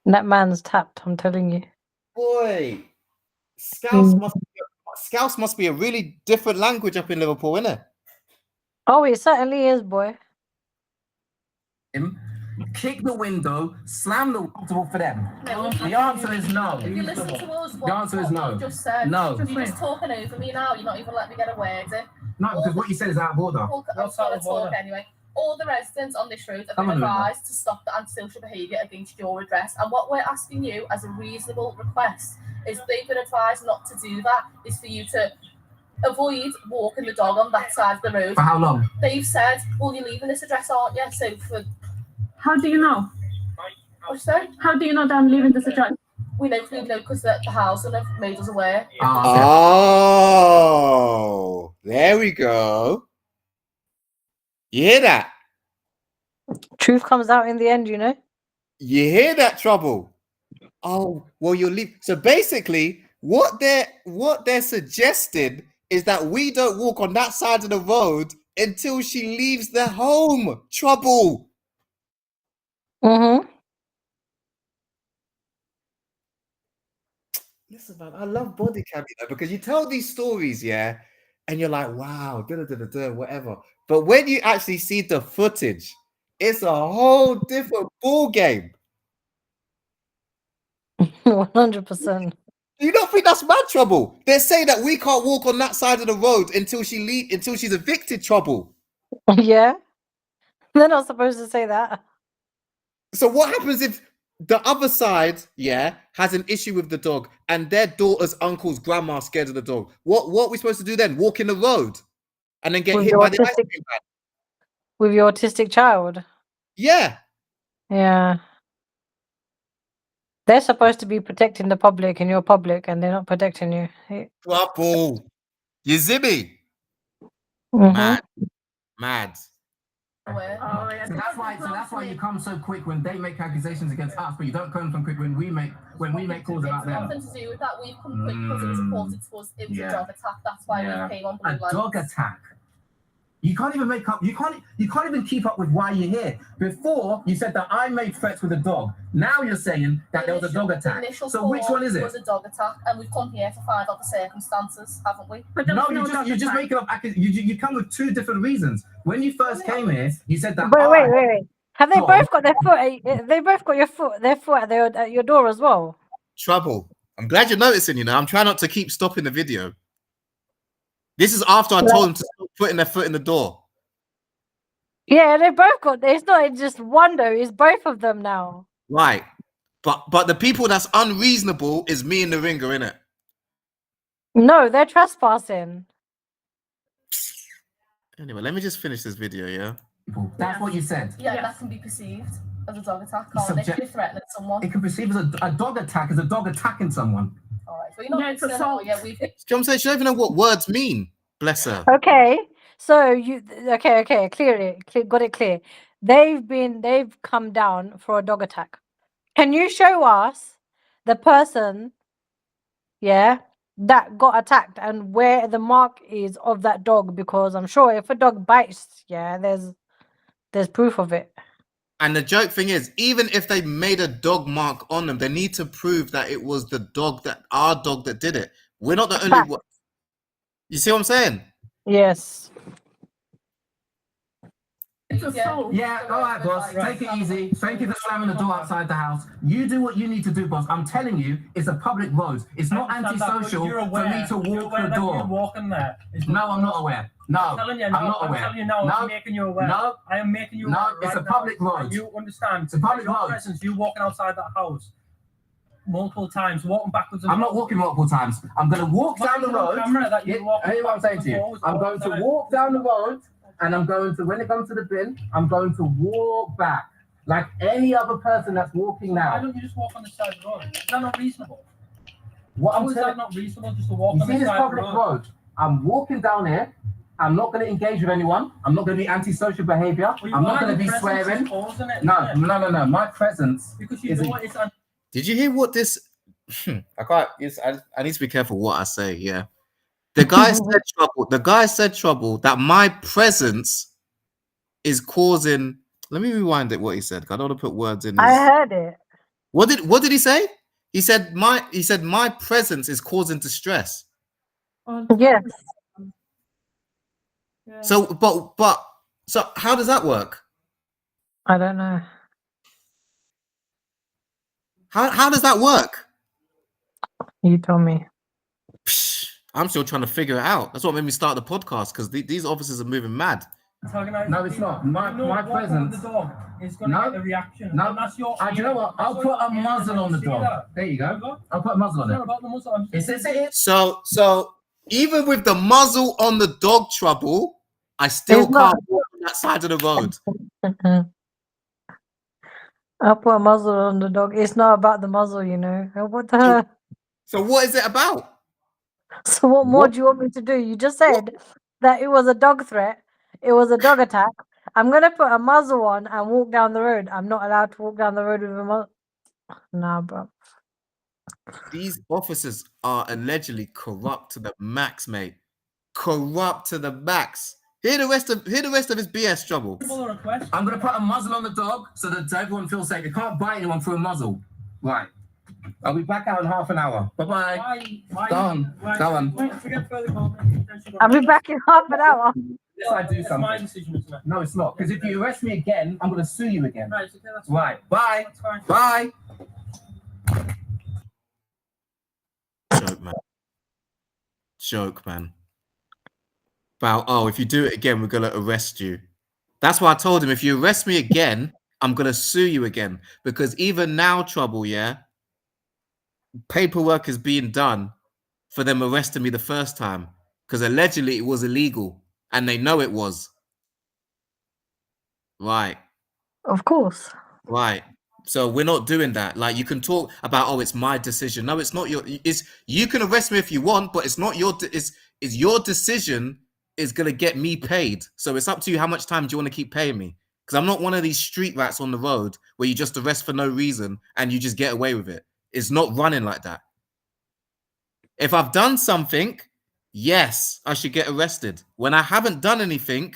That man's tapped, I'm telling you. Boy, Scouse must be a really different language up in Liverpool, isn't it? Oh, it certainly is, boy. Kick the window, slam the window for them. No, The answer is no. if you listen to us, The answer is no. you just said, No. you're just talking over me now. You're not even letting me get a word in. No, because what you said is out of order. I'm That's going out to of talk order. anyway. All the residents on this road have Come been on, Linda. advised to stop the antisocial behaviour against your address. And what we're asking you as a reasonable request is they've been advised not to do that, is for you to avoid walking the dog on that side of the road. For how long? They've said, well, you're leaving this address, aren't you? So for, How do you know? what'd you say? How do you know that I'm leaving this address? We know because the housing have made us aware. Oh, there we go. You hear that? Truth comes out in the end, you know? You hear that, Trouble? Oh, well, you'll leave. So basically, what they're suggesting is that we don't walk on that side of the road until she leaves the home. Trouble. Mm-hmm. Listen, man, I love body cam, you know, because you tell these stories, yeah, and you're like, wow, whatever. But when you actually see the footage, it's a whole different ball game. 100%. Do you not think that's mad, Trouble? They're saying that we can't walk on that side of the road until she's evicted, Trouble. Yeah. They're not supposed to say that. So what happens if the other side, yeah, has an issue with the dog and their daughter's uncle's grandma scared of the dog? What are we supposed to do then? Walk in the road and then get With hit your by the ice autistic- cream van? With your autistic child. Yeah. Yeah. They're supposed to be protecting the public and you're public and they're not protecting you. Trouble. You zibby. Mhm. Mad. Aware. So that's why you come so quick when they make accusations against us, but you don't come from quick when we make calls about It's them. nothing to do with that. We've come quick because it was reported to us. It was a dog attack. That's why we came on blue A lights. dog attack. You can't even make up. You can't even keep up with why you're here. Before you said that I made threats with a dog. Now you're saying that there was a dog attack. So which one is it? Was a dog attack, and we've come here to find out the circumstances, haven't we? But there No, was you're just making up. You come with two different reasons. When you first came here, you said that. Wait. Have they Go both got their foot? They both got their foot at your door as well. Trouble. I'm glad you're noticing, you know. I'm trying not to keep stopping the video. This is after I told them to stop putting their foot in the door. Yeah, they both got. It's not just one though. It's both of them now. Right. But the people that's unreasonable is me and the ringer, innit? No, they're trespassing. Anyway, let me just finish this video, yeah? That's what you said. Yeah, that can be perceived as a dog attack. Can't it? If you're threatening someone. It can perceive as a dog attack as a dog attacking someone. All right, so you're not it's listening. assault. Yeah, we've. Do you know what I'm saying? She don't even know what words mean. Bless her. Okay, so got it clear. They've come down for a dog attack. Can you show us the person, yeah, that got attacked and where the mark is of that dog? Because I'm sure if a dog bites, yeah, there's proof of it. And the joke thing is, even if they made a dog mark on them, they need to prove that it was our dog that did it. We're not the only one. You see what I'm saying? Yes. It's assault. Yeah, all right, boss. Take it easy. Thank you for slamming the door outside the house. You do what you need to do, boss. I'm telling you, it's a public road. It's not antisocial for me to walk the door. Walking there. No, I'm not aware. No, I'm telling you, I'm not aware. I'm telling you now, No, I'm making you aware. no, I am making you no, aware. it's right a public now. road. And you understand. It's a public your road. presence, you walking outside that house multiple times, walking backwards and I'm not walking multiple times. I'm going to walk down the road. Hear what I'm saying to you. I'm going to walk down the road, and I'm going to, when it comes to the bin, I'm going to walk back like any other person that's walking Why now. don't you just walk on the side of the road? Is that not reasonable? What How I'm is telling that not reasonable just to walk you on see the this side of the public road? road. I'm walking down here. I'm not going to engage with anyone. I'm not going to be antisocial behavior. Well, I'm not are, going to be your presence swearing. is causing it, No, isn't it? no. My presence Because you is. know it's Did you hear what this? I can't. I need to be careful what I say. Yeah, the guy said trouble. The guy said trouble. That my presence is causing. Let me rewind it. What he said. I don't want to put words in. I His, heard it. what did he say? He said my presence is causing distress. Yes. Yeah. So, so how does that work? I don't know. How does that work? You told me. Psh, I'm still trying to figure it out. That's what made me start the podcast, because these officers are moving mad. No, it's not. My presence. The dog is going to No, get the reaction. no. And that's your. Do you know what? I'll put a muzzle on the dog. There you go. I'll put a muzzle on It's it. not about the muzzle. It says it. So even with the muzzle on the dog trouble, I still It's not- can't walk on that side of the road. I'll put a muzzle on the dog. It's not about the muzzle, you know. What the? So what is it about? So what more do you want me to do? You just said that it was a dog threat. It was a dog attack. I'm gonna put a muzzle on and walk down the road. I'm not allowed to walk down the road with a muzzle. Nah, bro. These officers are allegedly corrupt to the max, mate. Corrupt to the max. Hear the rest of his BS trouble. I'm gonna put a muzzle on the dog so that everyone feels safe. You can't bite anyone through a muzzle. Right. I'll be back out in half an hour. Bye-bye. Go on. Forget further comment. I'll be back in half an hour. Yes, I do It's my something. decision, isn't it? No, it's not. Because if you arrest me again, I'm gonna sue you again. Right, okay, that's fine. Right. Bye. That's fine. Bye. Joke, man. About, oh, if you do it again, we're gonna arrest you. That's why I told him, if you arrest me again, I'm gonna sue you again. Because even now, trouble, yeah, paperwork is being done for them arresting me the first time. Because allegedly it was illegal. And they know it was. Right. Of course. Right. So we're not doing that. Like, you can talk about, oh, it's my decision. No, it's not your. It's, you can arrest me if you want, but it's not your. It's your decision is gonna get me paid. So it's up to you. How much time do you want to keep paying me? Because I'm not one of these street rats on the road where you just arrest for no reason and you just get away with it. It's not running like that. If I've done something, yes, I should get arrested. When I haven't done anything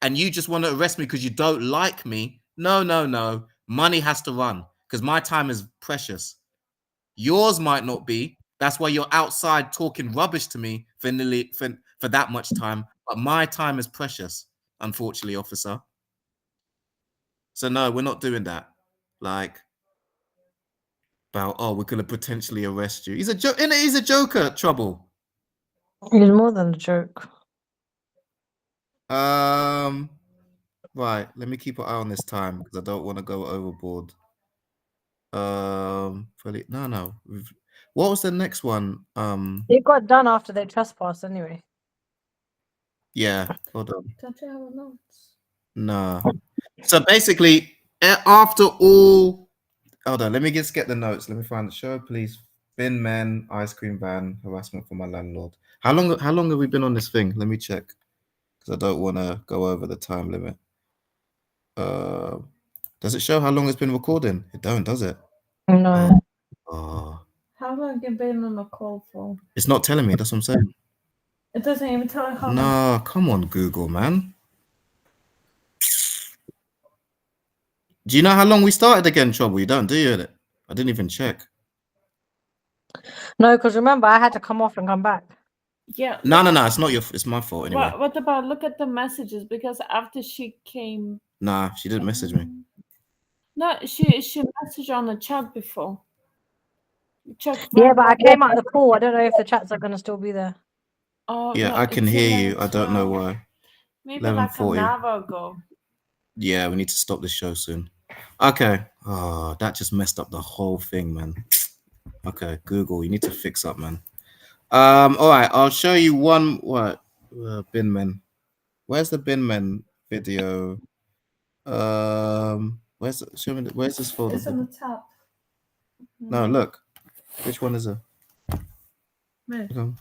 and you just want to arrest me because you don't like me, no. Money has to run because my time is precious. Yours might not be. That's why you're outside talking rubbish to me for that much time. But my time is precious, unfortunately, officer. So no, we're not doing that. Like, about, oh, we're going to potentially arrest you. He's a joker, trouble. It's more than a joke. Right, let me keep an eye on this time because I don't want to go overboard. No. What was the next one? It got done after they trespassed anyway. Yeah, hold on. Don't you have notes? No. So basically, after all, hold on, let me just get the notes. Let me find the show, please. Bin men, ice cream van, harassment for my landlord. How long have we been on this thing? Let me check. Because I don't want to go over the time limit. Does it show how long it's been recording? It don't, does it? No. Oh. How long have you been on the call for? It's not telling me, that's what I'm saying. It doesn't even tell you how long. No, come on, Google, man. Do you know how long we started again, Trouble? You don't, do you? I didn't even check. No, because remember, I had to come off and come back. Yeah. No, it's not your. It's my fault anyway. What about look at the messages? Because after she came. Nah, she didn't message me. No, she messaged on the chat before. Check. Yeah, but I came out of the call. I don't know if the chats are gonna still be there. Oh Yeah, no, I can it's hear you. 11, I don't know 12. why. Maybe like an 11:40. hour ago. Yeah, we need to stop this show soon. Okay. Oh, that just messed up the whole thing, man. Okay, Google, you need to fix up, man. All right, I'll show you one. What? Bin men. Where's the bin men video? Where's show me? Where's this folder? It's on the top. No, look. Which one is it? Where? Okay.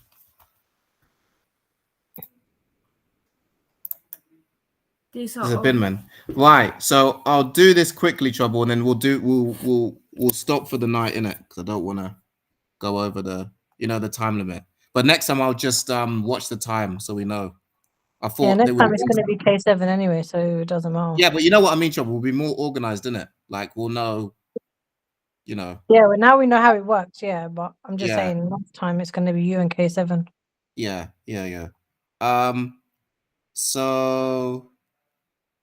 These are There's a bin man. Right. So I'll do this quickly, Trouble, and then we'll stop for the night, innit? Because I don't want to go over the the time limit. But next time I'll just watch the time so we know. I thought next time it's going to be K7 anyway, so it doesn't matter. Yeah, but you know what I mean, Trouble. We'll be more organized, innit? Like we'll know, Yeah, well, now we know how it works. Yeah, but I'm just saying next time it's going to be you and K7. Yeah. So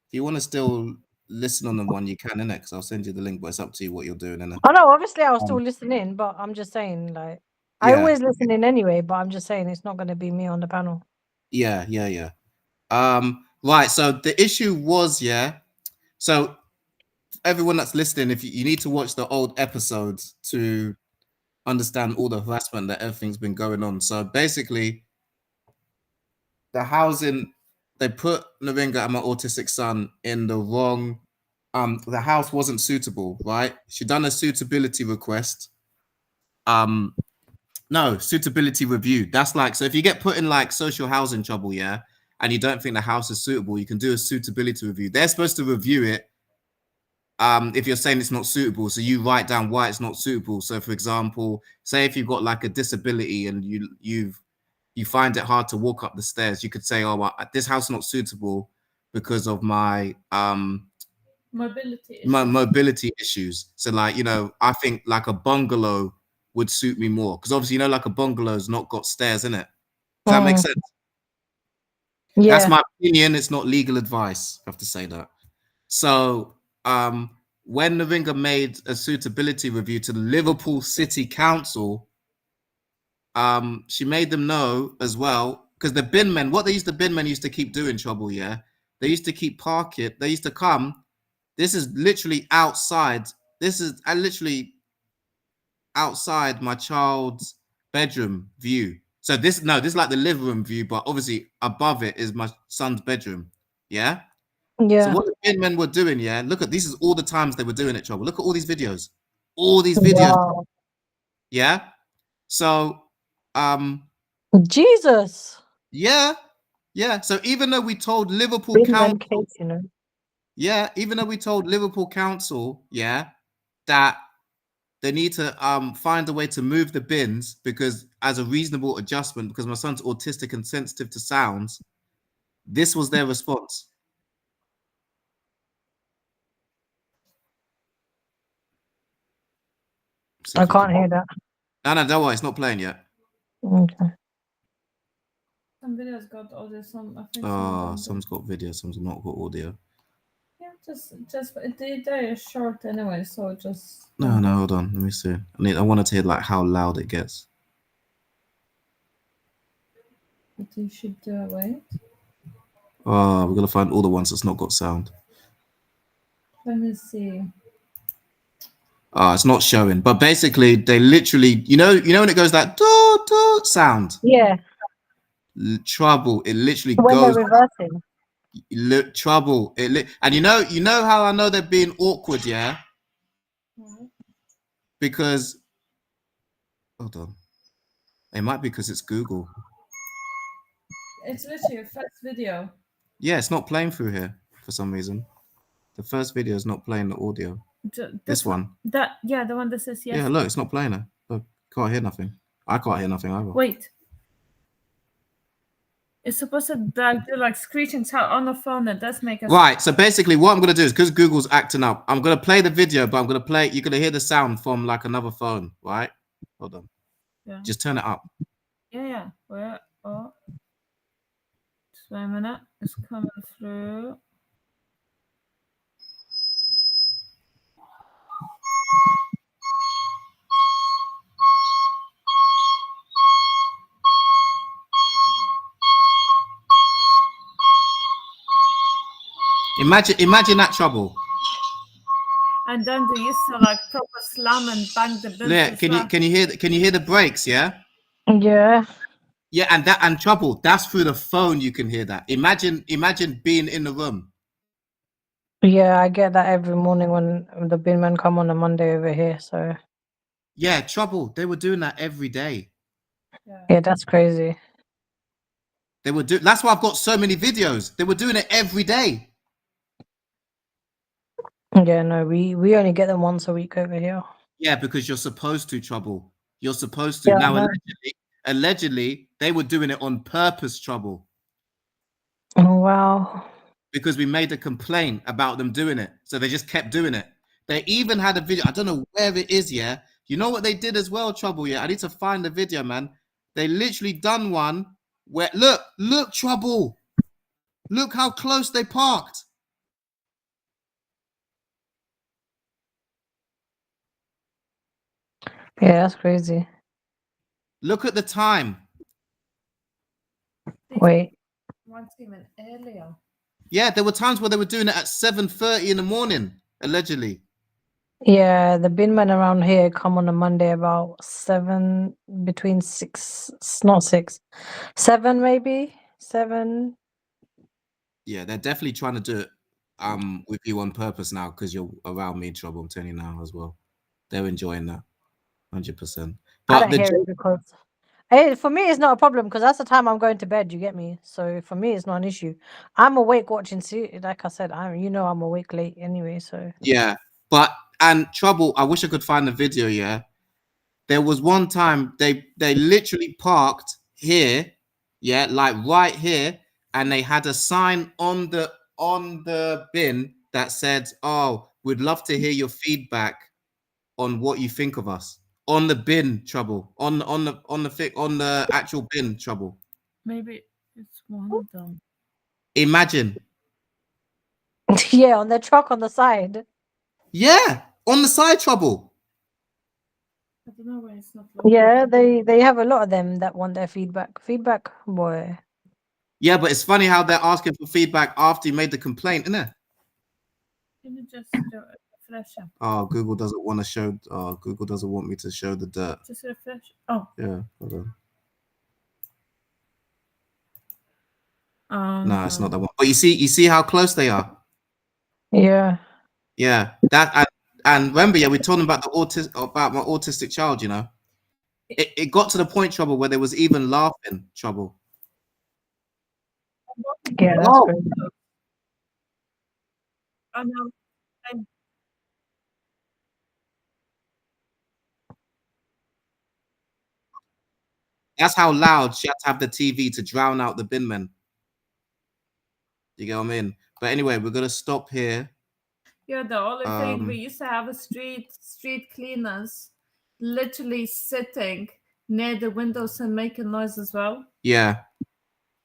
if you want to still listen on the one, you can, innit? Because I'll send you the link, but it's up to you what you're doing, innit? Oh no, obviously I'll still listen in, but I'm just saying, like, I always listen in anyway, but I'm just saying it's not going to be me on the panel. Yeah. Right. So the issue was, so everyone that's listening, if you need to watch the old episodes to understand all the harassment that everything's been going on. So basically, the housing, they put Naringa and my autistic son in the wrong. The house wasn't suitable, right? She done a suitability request. No, suitability review. That's like, so if you get put in like social housing trouble, and you don't think the house is suitable, you can do a suitability review. They're supposed to review it. If you're saying it's not suitable, so you write down why it's not suitable. So for example, say if you've got like a disability and you find it hard to walk up the stairs, you could say, oh, well, this house is not suitable because of my mobility issues. So like, I think like a bungalow would suit me more because obviously, like a bungalow's not got stairs in it. Does that make sense? Yeah. That's my opinion. It's not legal advice. I have to say that. So when Naringa made a suitability review to the Liverpool City Council, she made them know as well, because the bin men, what the bin men used to keep doing, Trouble, they used to keep parking. They used to come. This is literally outside. This is literally outside my child's bedroom view. So this is like the living room view, but obviously above it is my son's bedroom. Yeah. So what the bin men were doing, look at this is all the times they were doing it, Trouble. Look at all these videos. All these videos. Wow. Yeah. So Jesus. Yeah. So even though we told Liverpool Council, even though we told Liverpool Council, that they need to find a way to move the bins because as a reasonable adjustment, because my son's autistic and sensitive to sounds, this was their response. I can't hear that. No, don't worry, it's not playing yet. Okay. Some videos got audio, some I think. Some's got video, some's not got audio. Yeah, just they're short anyway, so just. No, hold on. Let me see. I wanted to hear like how loud it gets. But you should wait. We're gonna find all the ones that's not got sound. Let me see. It's not showing, but basically they literally, you know when it goes that do sound. Yeah. Trouble. It literally when goes. They're reversing. Trouble. And you know how I know they're being awkward, because hold on, it might be because it's Google. It's literally a first video. Yeah, it's not playing through here for some reason. The first video is not playing the audio. This one. The one that says yes. Yeah, look, it's not playing it. Look, can't hear nothing. I can't hear nothing either. Wait. It's supposed to do like screeching sound on the phone that does make us. Right. So basically, what I'm gonna do is because Google's acting up, I'm gonna play the video, but I'm gonna play. You're gonna hear the sound from like another phone, right? Hold on. Yeah. Just turn it up. Yeah. Where? Oh, just wait a minute. It's coming through. Imagine that trouble. And then they used to like proper slam and bang the bins. Yeah, as can well. you hear the brakes? Yeah. Yeah. Yeah, and trouble. That's through the phone. You can hear that. Imagine being in the room. Yeah, I get that every morning when the bin men come on a Monday over here. So Yeah, trouble. They were doing that every day. yeah, that's crazy. They were do. That's why I've got so many videos. They were doing it every day. Yeah, no, we only get them once a week over here. Yeah, because you're supposed to, trouble. You're supposed to. Yeah, Now, I know. allegedly, they were doing it on purpose, trouble. Oh, wow. Because we made a complaint about them doing it. So they just kept doing it. They even had a video. I don't know where it is, yeah? You know what they did as well, trouble, yeah? I need to find the video, man. They literally done one where, look, trouble. Look how close they parked. Yeah, that's crazy. Look at the time. Wait. Once even earlier. Yeah, there were times where they were doing it at 7:30 in the morning, allegedly. Yeah, the bin men around here come on a Monday about 7, between 6, not 6, 7 maybe, 7. Yeah, they're definitely trying to do it with you on purpose now because you're around me, trouble. I'm telling you now as well. They're enjoying that, 100%. I But don't hear it because for me it's not a problem because that's the time I'm going to bed. You get me? So for me it's not an issue. I'm awake watching. Like I said, I'm awake late anyway. So yeah, and trouble. I wish I could find the video. Yeah, there was one time they literally parked here, yeah, like right here, and they had a sign on the bin that said, "Oh, we'd love to hear your feedback on what you think of us." On the bin, trouble. On the actual bin, trouble. Maybe it's one of them. Imagine. yeah, on the truck on the side. Yeah, on the side, trouble. I don't know why it's not loading. Yeah, they have a lot of them that want their feedback. Feedback, boy. Yeah, but it's funny how they're asking for feedback after you made the complaint, isn't it? Can you just refresh it? Oh, Google doesn't want to show. Oh, Google doesn't want me to show the dirt. Just refresh. Oh. Yeah, hold on. No, it's not that one. But you see how close they are. Yeah. Yeah, that and remember, yeah, we're talking about about my autistic child. You know, it got to the point, trouble, where there was even laughing, trouble. Yeah, that's crazy. I know. That's how loud she had to have the TV to drown out the bin men. You get what I mean? But anyway, we're gonna stop here. Yeah, the only thing we used to have a street cleaners literally sitting near the windows and making noise as well. Yeah.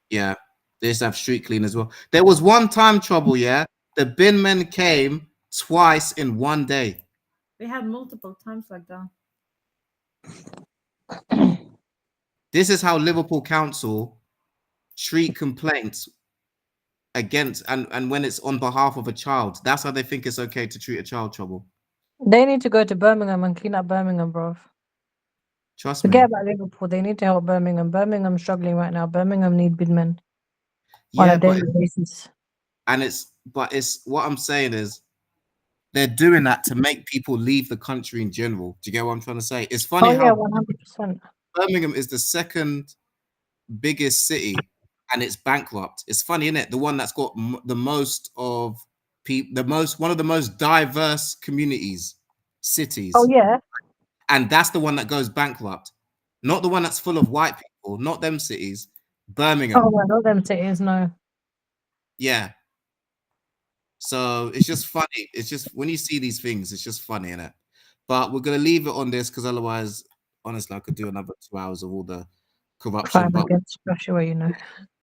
Yeah. They used to have street clean as well. There was one time, trouble, yeah. The bin men came twice in one day. We had multiple times like that. This is how Liverpool Council treat complaints against and when it's on behalf of a child. That's how they think it's okay to treat a child, trouble. They need to go to Birmingham and clean up Birmingham, bro. Trust me. Forget about Liverpool. They need to help Birmingham. Birmingham's struggling right now. Birmingham need bid men on a daily basis. And it's what I'm saying is they're doing that to make people leave the country in general. Do you get what I'm trying to say? It's funny how 100%. Birmingham is the second biggest city and it's bankrupt. It's funny, isn't it? The one that's got the most of people, one of the most diverse cities. Oh yeah. And that's the one that goes bankrupt. Not the one that's full of white people, not them cities. Birmingham. Oh, not them cities, no. Yeah. So it's just funny. It's just when you see these things, it's just funny, innit? But we're gonna leave it on this because otherwise, honestly, I could do another 2 hours of all the corruption. Crime But against Joshua, you know.